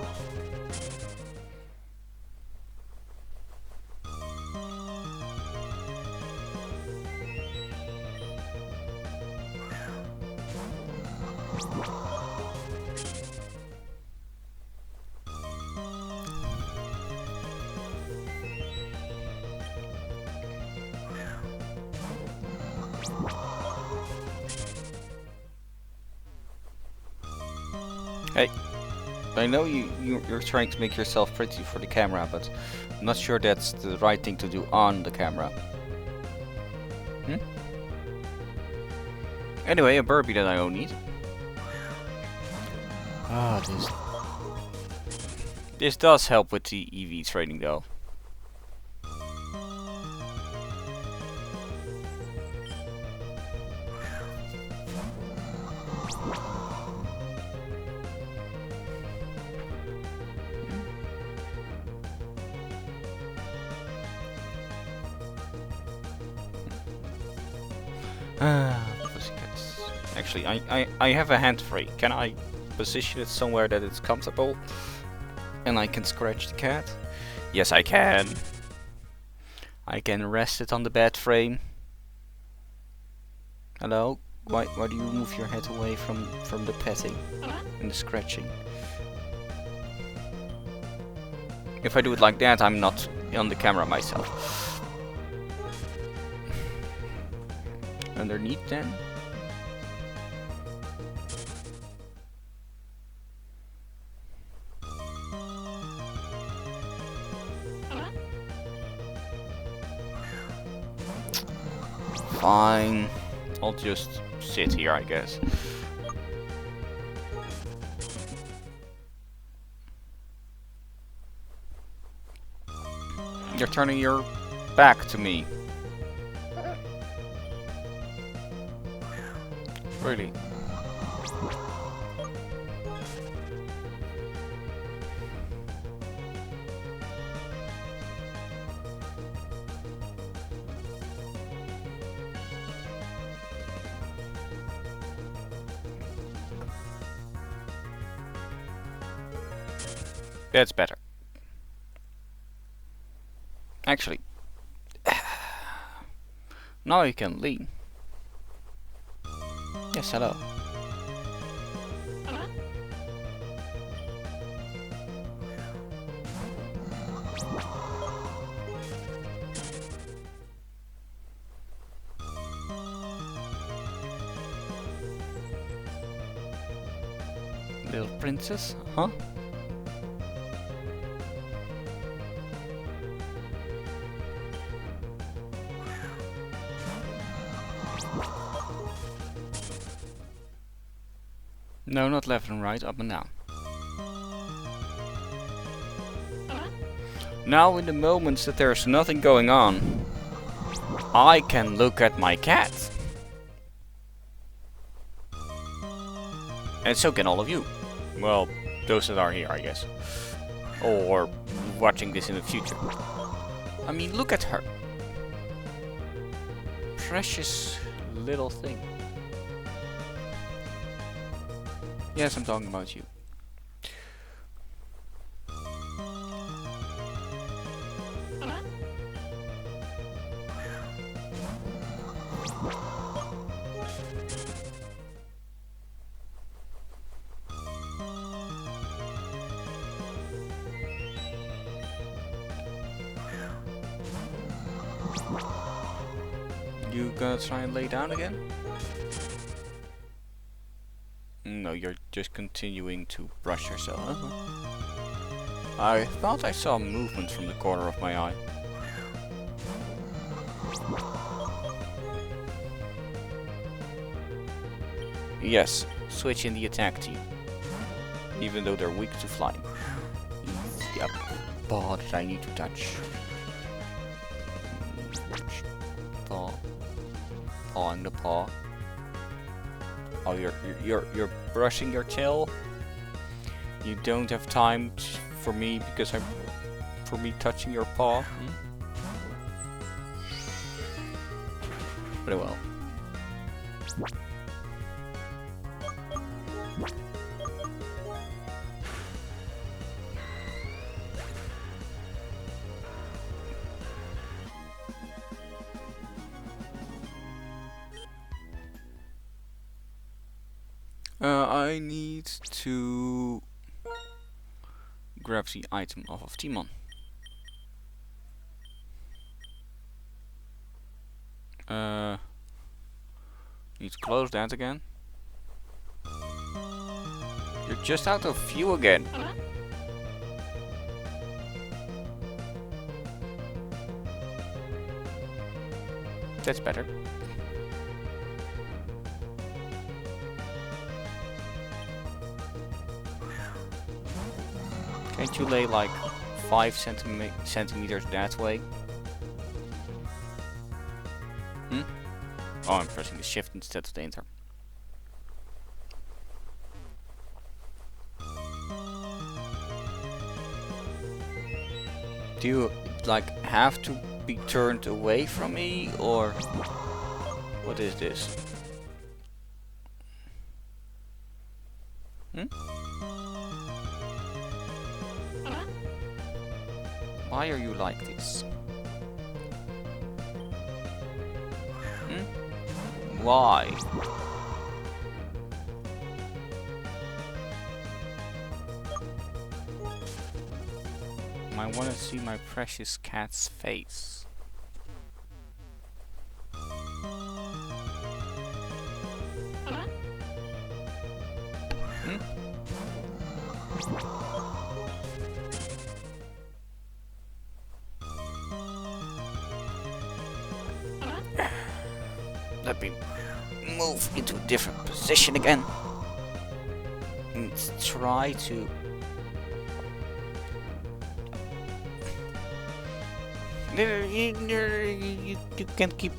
Hey, I know you're trying to make yourself pretty for the camera, but I'm not sure that's the right thing to do on the camera. Anyway, a Burby that I don't need. Ah, this does help with the EV trading though. Pussycats. Actually, I have a hand free. Can I position it somewhere that it's comfortable? And I can scratch the cat? Yes, I can. I can rest it on the bed frame. Hello? Why do you move your head away from the petting and the scratching? If I do it like that, I'm not on the camera myself. Underneath then? Fine. I'll just sit here, I guess. You're turning your back to me. Really? That's better. Actually, now you can lean. Yes, hello. Little princess, huh? No, not left and right, up and down. Now in the moments that there's nothing going on, I can look at my cat. And so can all of you. Well, those that are here, I guess. Or watching this in the future. I mean, look at her. Precious little thing. Yes, I'm talking about you. You gonna try and lay down again? No, you're just continuing to brush yourself. I thought I saw movement from the corner of my eye. Yes, switch in the attack team. Even though they're weak to flying. Yep. Paw that I need to touch. Paw. Pawing the paw. Oh, you're brushing your tail. You don't have time for me because for me touching your paw. Very well. I need to grab the item off of Timon. Need to close that again. You're just out of view again. That's better. Can't you lay like 5 centimeters that way? Oh, I'm pressing the shift instead of the enter. Do you like have to be turned away from me, or what is this? Why are you like this? Why? I want to see my precious cat's face. Let me move into a different position again and try to you can keep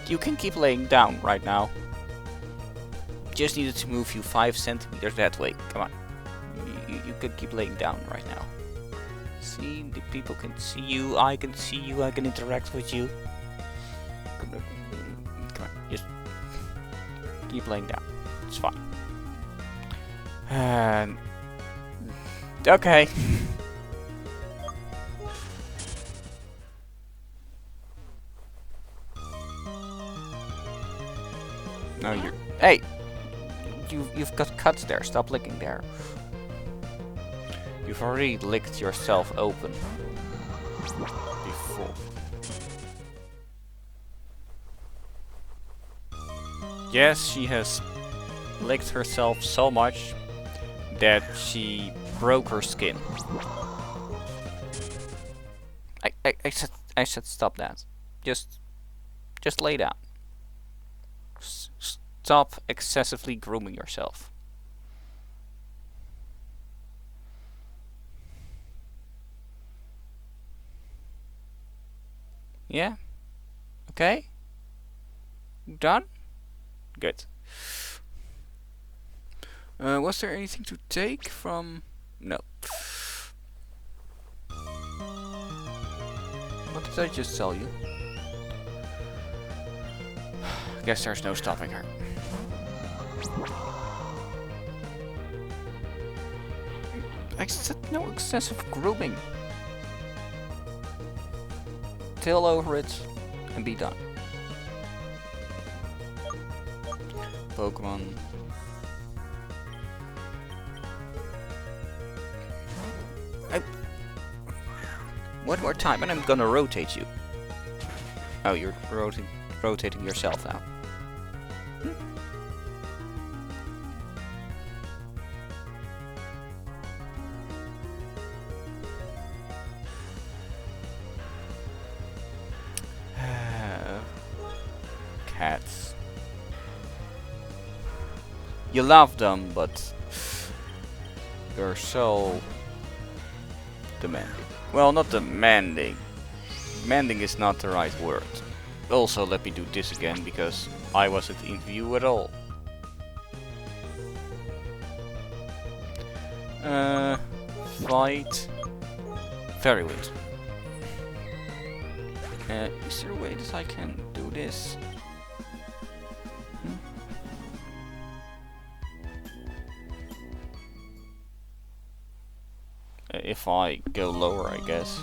you can keep laying down right now. Just needed to move you 5 centimeters that way. Come on, you can keep laying down right now. See, the people can see you. I can see you. I can interact with you. Come on, just keep laying down. It's fine. And okay. No, you're. Hey, you've got cuts there. Stop licking there. You've already licked yourself open before. Yes, she has licked herself so much that she broke her skin. I said stop that. Just lay down. stop excessively grooming yourself. Yeah? Okay? Done? Good. Was there anything to take from... No. What did I just tell you? Guess there's no stopping her. I said no excessive grooming. Tail over it and be done. Pokemon. One more time and I'm gonna rotate you. Oh, you're rotating yourself now. Cats. You love them, but they're so demanding. Well, not demanding. Demanding is not the right word. Also, let me do this again because I wasn't in view at all. Fight. Very weird. Is there a way that I can do this? If I go lower, I guess.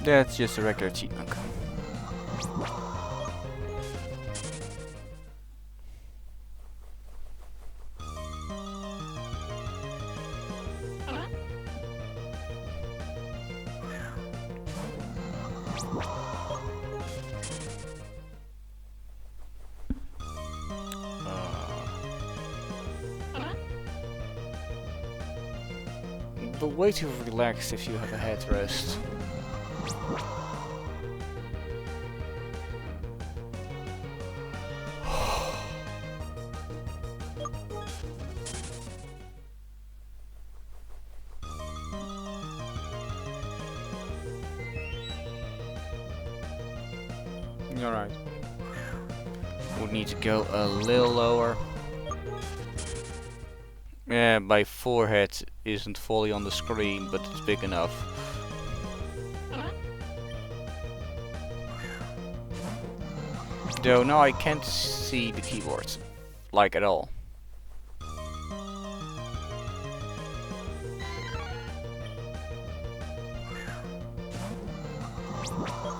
That's just a regular chipmunk. But way too relaxed if you have a headrest. Alright. Would need to go a little lower. Yeah, my forehead isn't fully on the screen, but it's big enough. Though now I can't see the keyboard, like at all.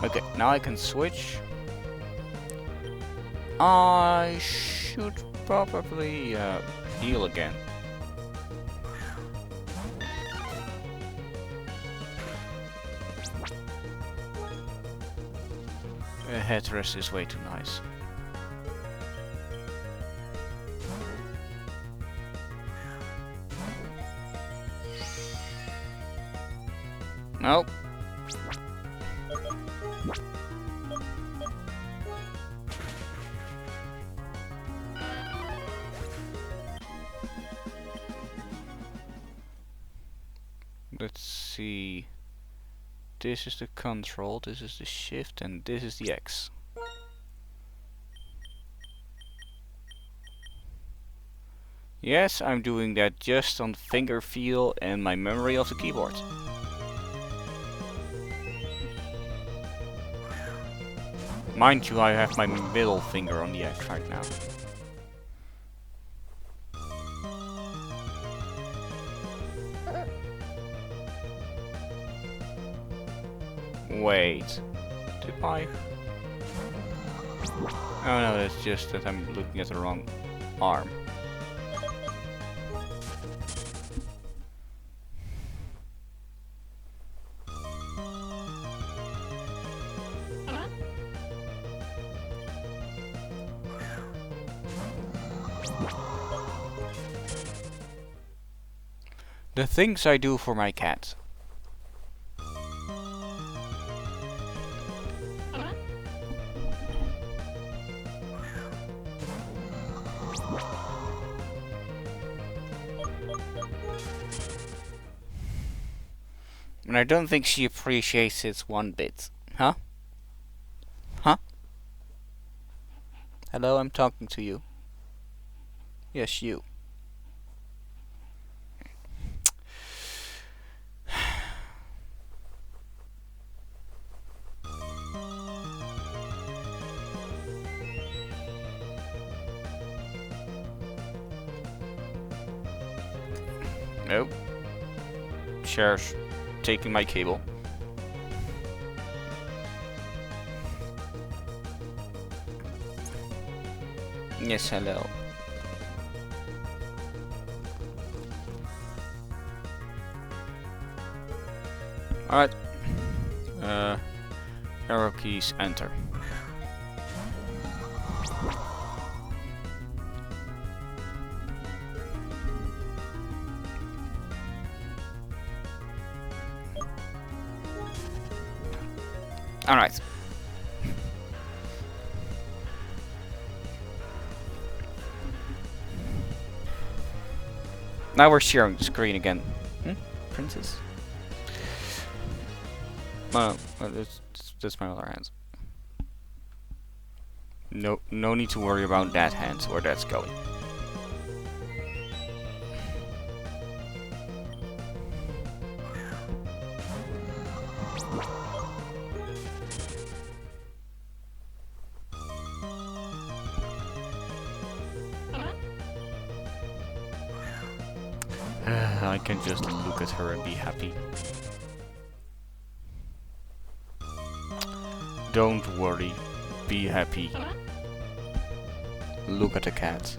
Okay, now I can switch. I should probably heal again. A headrest is way too nice. Nope. Let's see. This is the control, this is the shift, and this is the X. Yes, I'm doing that just on finger feel and my memory of the keyboard. Mind you, I have my middle finger on the X right now. Wait, did I? Oh no, that's just that I'm looking at the wrong arm. The things I do for my cat. And I don't think she appreciates it one bit. Huh? Huh? Hello, I'm talking to you. Yes, you. Nope. Shares taking my cable. Yes, hello. Alright. Arrow keys, enter. Alright. Now we're sharing the screen again. Princess? That's my other hands. No need to worry about that hand, where that's going. I can just look at her and be happy. Don't worry, be happy. Look at the cat.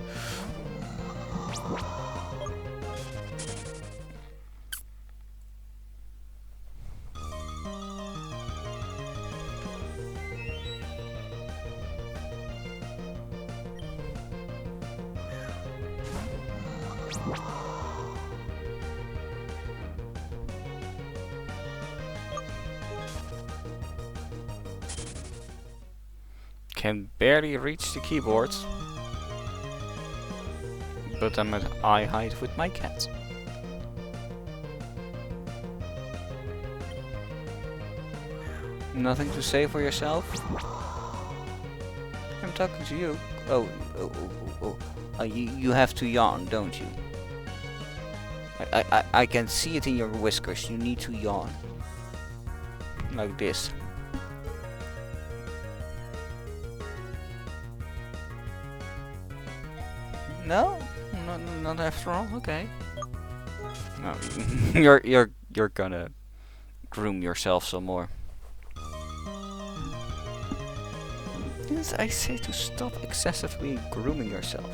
Can barely reach the keyboard, but I'm at eye height with my cat. Nothing to say for yourself? I'm talking to you. Oh. You have to yawn, don't you? I can see it in your whiskers. You need to yawn. Like this. No? Not after all? Okay. No, you're gonna groom yourself some more. Yes, I say to stop excessively grooming yourself.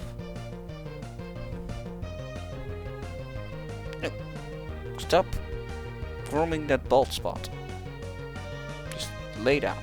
No, stop grooming that bald spot. Just lay down.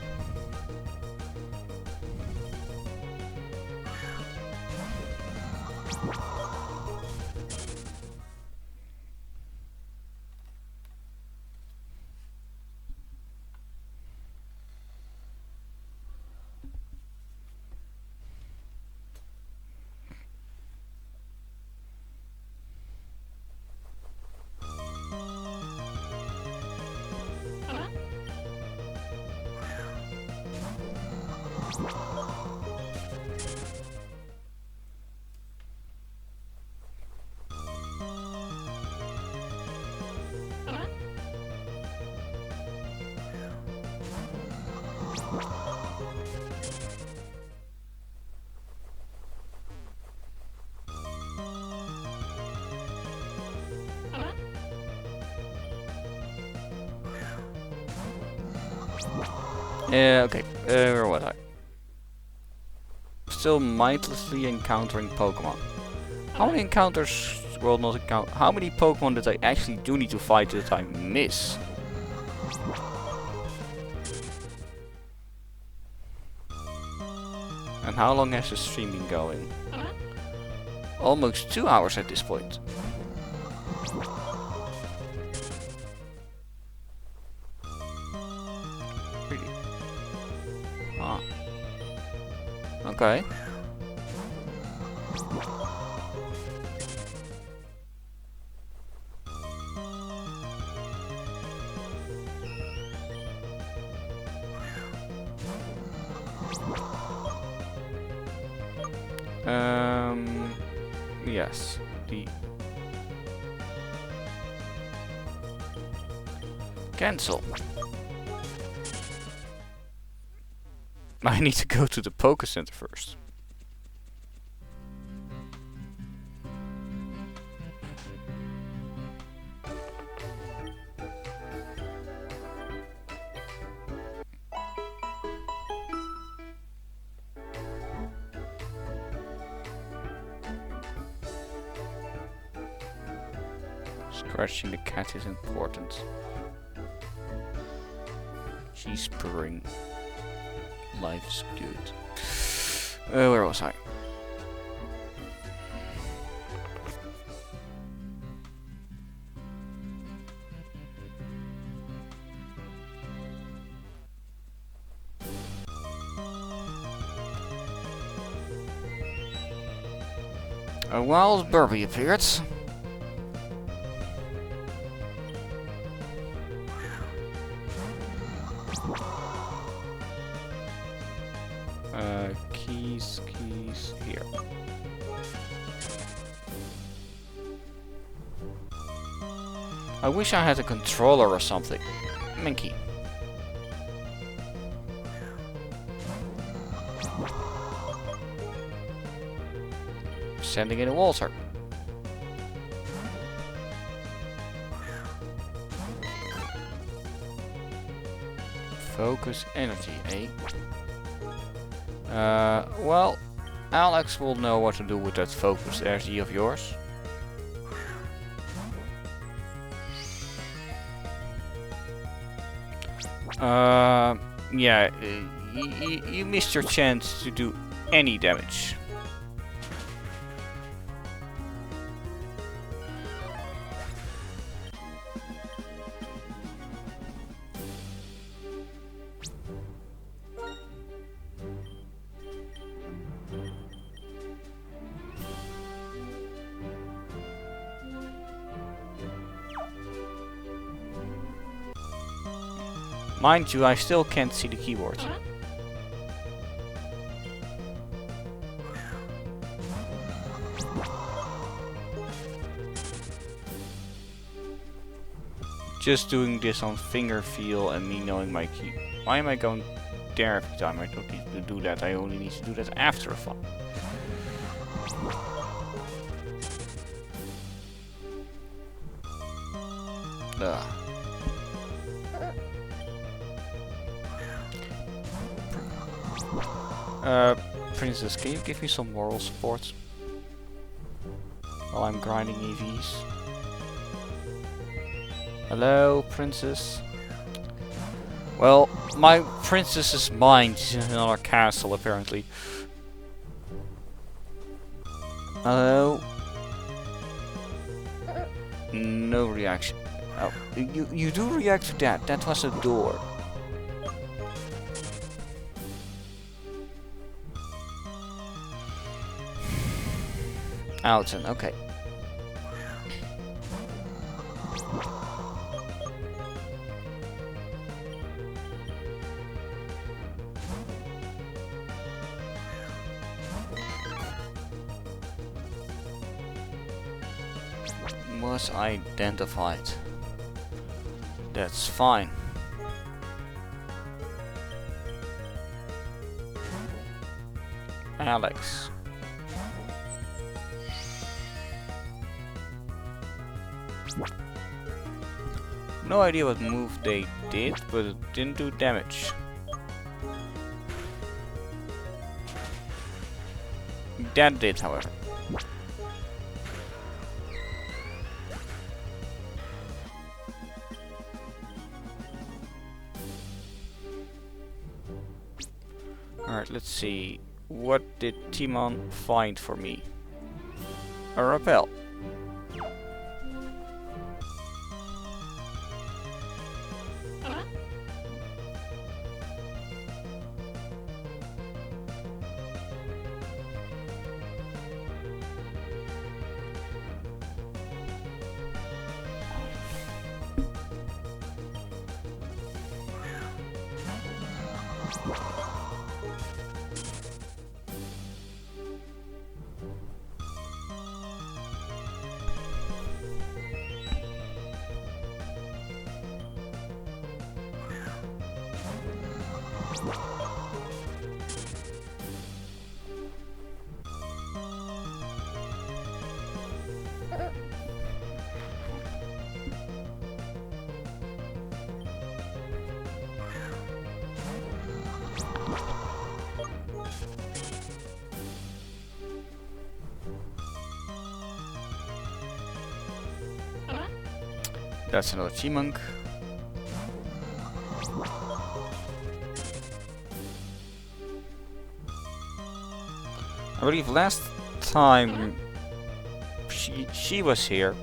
Okay, where was I? Still mindlessly encountering Pokemon. How many encounters, well not encounter, how many Pokemon did I actually do need to fight that I miss? And how long has the stream been going? Almost 2 hours at this point. Really? Ah. Okay. Yes. Cancel. I need to go to the Poké Center first. Scratching the cat is important. She's purring. Life's good. Where was I? A wild Burby appeared. Keys here. I wish I had a controller or something. Minky. Sending in the water. Focus energy, eh? Well, Alex will know what to do with that focus energy of yours. Yeah, you missed your chance to do any damage. Mind you, I still can't see the keyboard. Just doing this on finger feel and me knowing my key. Why am I going there every time? I don't need to do that. I only need to do that after a fight. Princess, can you give me some moral support while I'm grinding EVs? Hello, princess. Well, my princess's mind is in another castle, apparently. Hello? No reaction. Oh, you do react to that. That was a door. Alton, okay. Was identified. That's fine. Alex. No idea what move they did, but it didn't do damage. That did, however. Alright, let's see. What did Timon find for me? A rappel. That's another Chimunk. I believe last time she was here,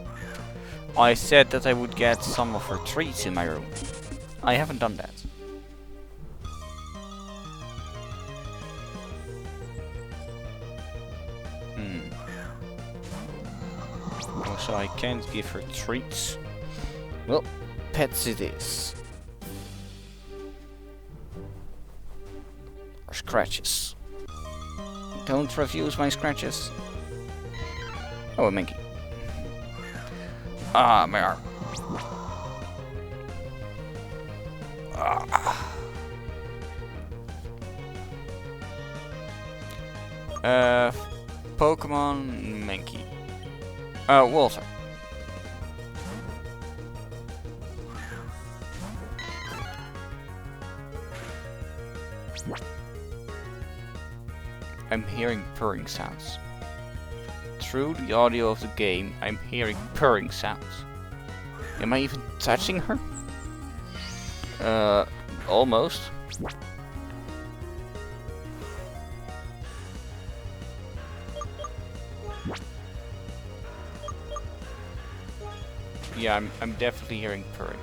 I said that I would get some of her treats in my room. I haven't done that. Oh, so I can't give her treats. Well, pets it is. Or scratches. Don't refuse my scratches. Oh, a Minky. Ah, my arm. Ah. Pokemon Minky. Walter. I'm hearing purring sounds. Through the audio of the game, I'm hearing purring sounds. Am I even touching her? Almost. Yeah, I'm definitely hearing purring.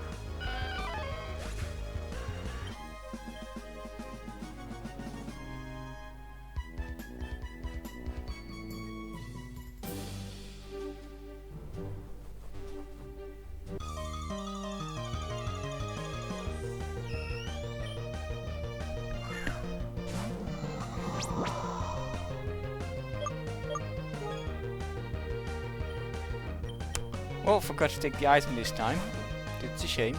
Well, forgot to take the item this time. It's a shame.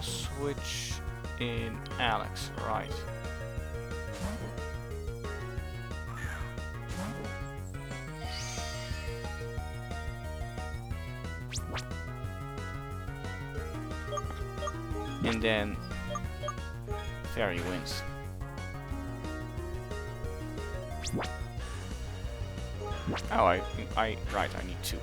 Switch in Alex, right. And then Fairy wins. Oh, right, I need two.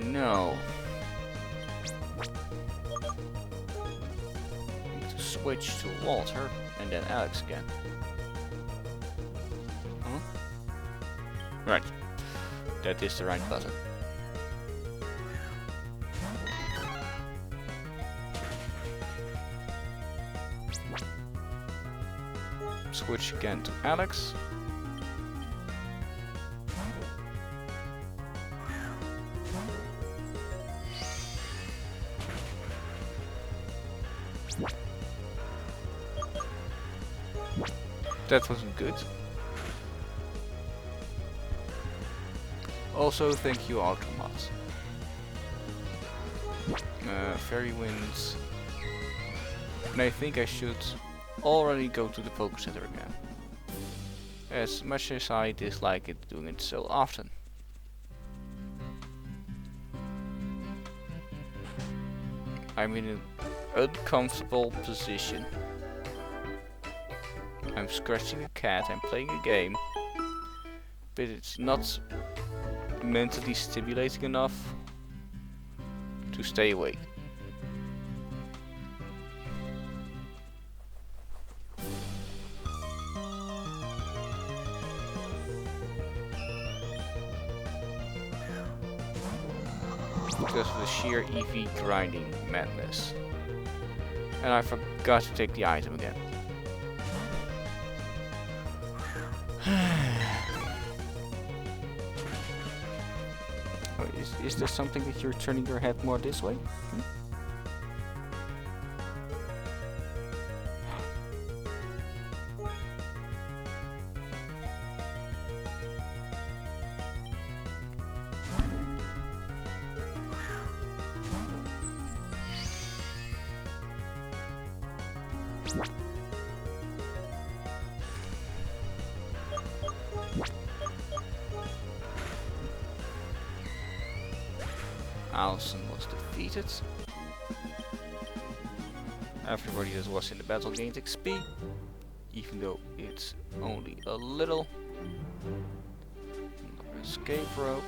No. Need to switch to Walter and then Alex again. Huh? Right. That is the right button. Switch again to Alex. That wasn't good. Also, thank you, Automat. Fairy wins. And I think I should already go to the Poké Center again. As much as I dislike it doing it so often. I'm in an uncomfortable position. I'm scratching a cat, I'm playing a game, but it's not mentally stimulating enough to stay awake. because of the sheer EV grinding madness. And I forgot to take the item again. Oh, is there something that you're turning your head more this way? Hmm? Alison was defeated. Everybody that was in the battle gained XP, even though it's only a little. Another escape rope.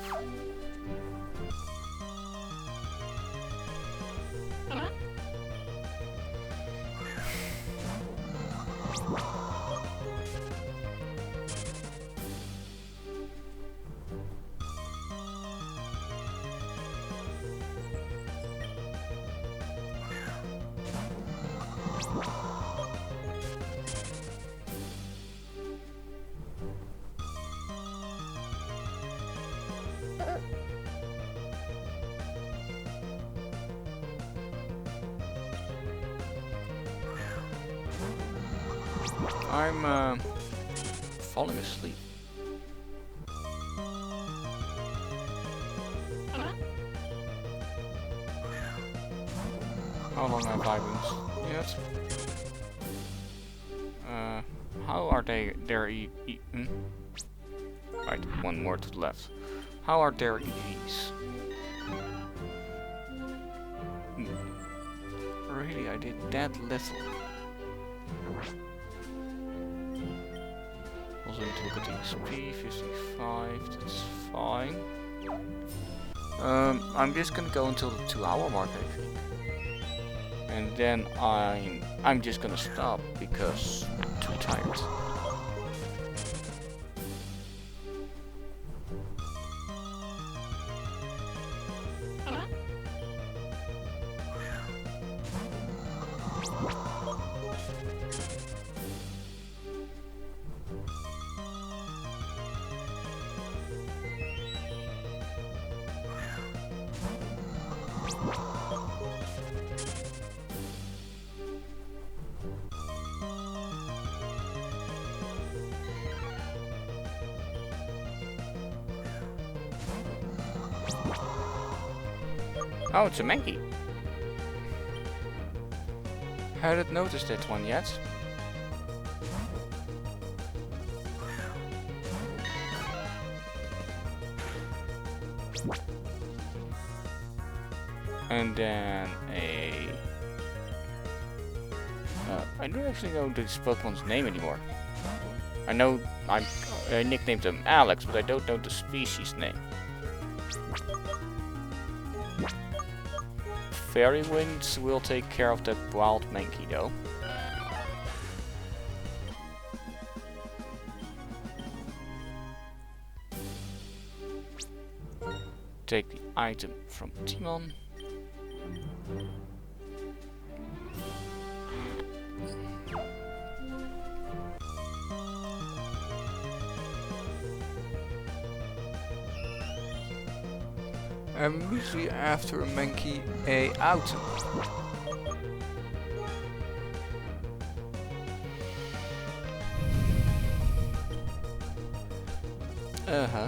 I'm falling asleep. How long have I been yet? How are they? Right, one more to the left. How are their EVs? Really, I did that little. Also need to look at the XP, 55, that's fine. I'm just gonna go until the 2-hour mark, I think. And then I'm just gonna stop because I'm too tired. Oh, it's a Mankey. Hadn't noticed that one yet. And then I don't actually know this Pokemon's name anymore. I know I nicknamed him Alex, but I don't know the species name. Fairy Winds will take care of that wild Mankey though. Take the item from Timon. Usually after a Mankey a item. Uh-huh.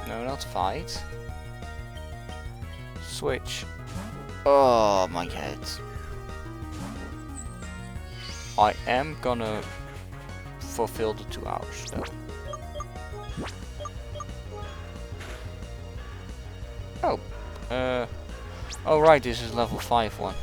No, not fight. Switch. Oh my head. I am gonna fulfill the 2 hours though. Oh. Oh right, this is level 5 one.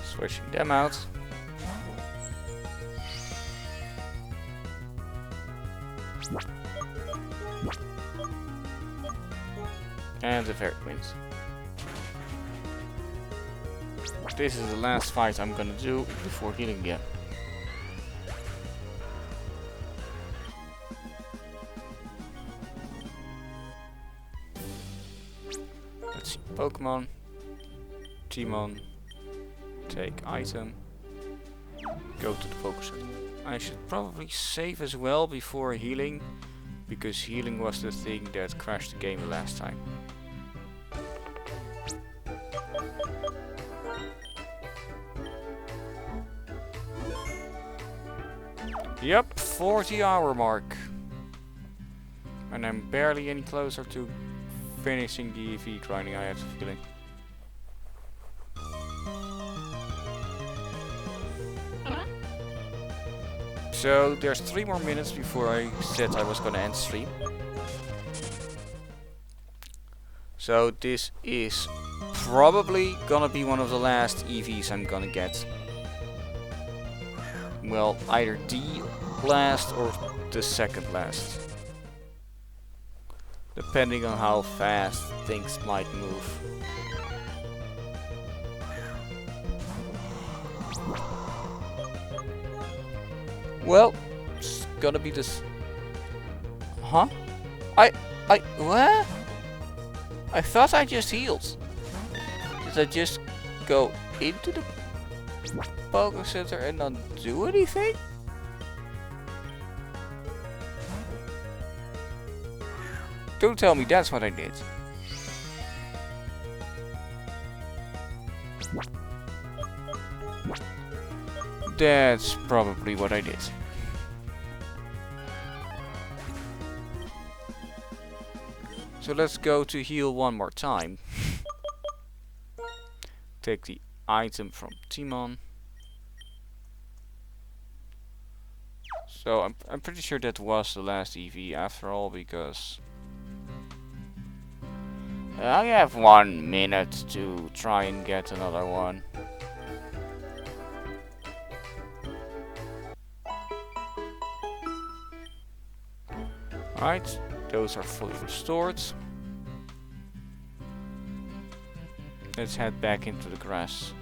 Switching them out. And the ferret wins. This is the last fight I'm gonna do before healing again. Let's see. Pokemon. Timon. Take item. Go to the focus center. I should probably save as well before healing, because healing was the thing that crashed the game the last time. Yep, 40-hour mark. And I'm barely any closer to finishing the EV grinding, I have the feeling. So there's 3 more minutes before I said I was gonna end stream. So this is probably gonna be one of the last EVs I'm gonna get. Well, either the last or the second last. Depending on how fast things might move. Well, it's gonna be this. Huh? What? I thought I just healed. Did I just go into the Poké Center and not do anything? Don't tell me that's what I did. That's probably what I did. So let's go to heal one more time. Take the item from Timon. So I'm pretty sure that was the last EV after all, because I have 1 minute to try and get another one. Alright, those are fully restored. Let's head back into the grass.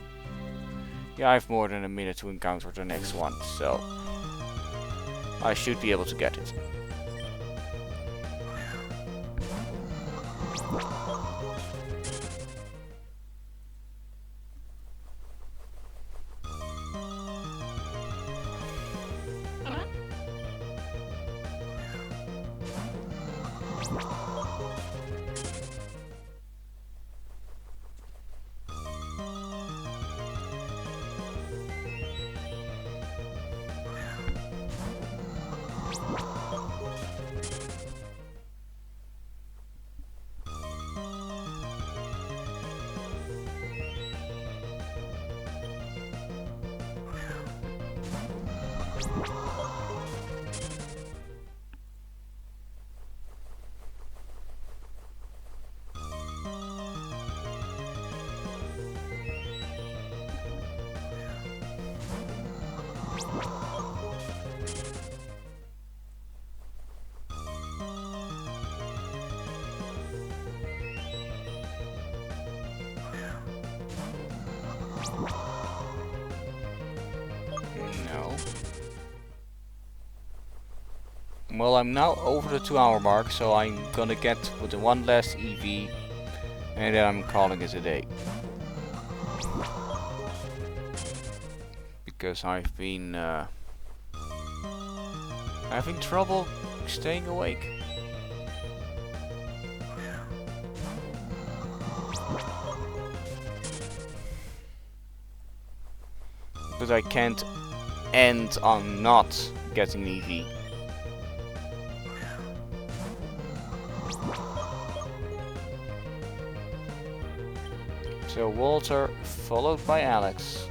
Yeah, I have more than a minute to encounter the next one, so I should be able to get it. No. Well, I'm now over the 2-hour mark, so I'm gonna get with the one last EV, and then I'm calling it a day. Because I've been having trouble staying awake. because I can't end on not getting an EV. So Walter, followed by Alex.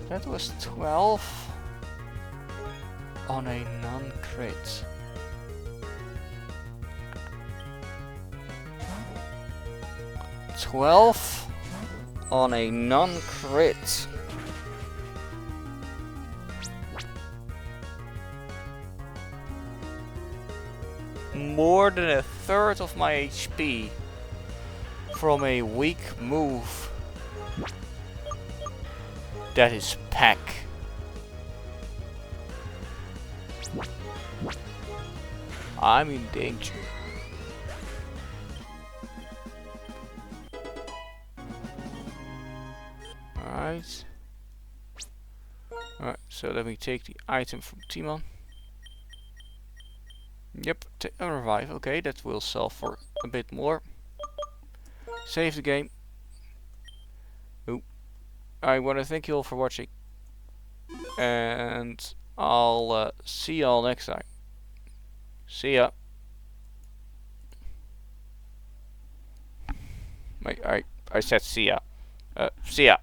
That was 12 on a non-crit. On a non-crit. More than a third of my HP from a weak move. That is pack. I'm in danger. Alright. Alright, so let me take the item from Timon. Yep, a revive. Okay, that will sell for a bit more. Save the game. Ooh. I want to thank you all for watching. And I'll see y'all next time. See ya. I said see ya. See ya.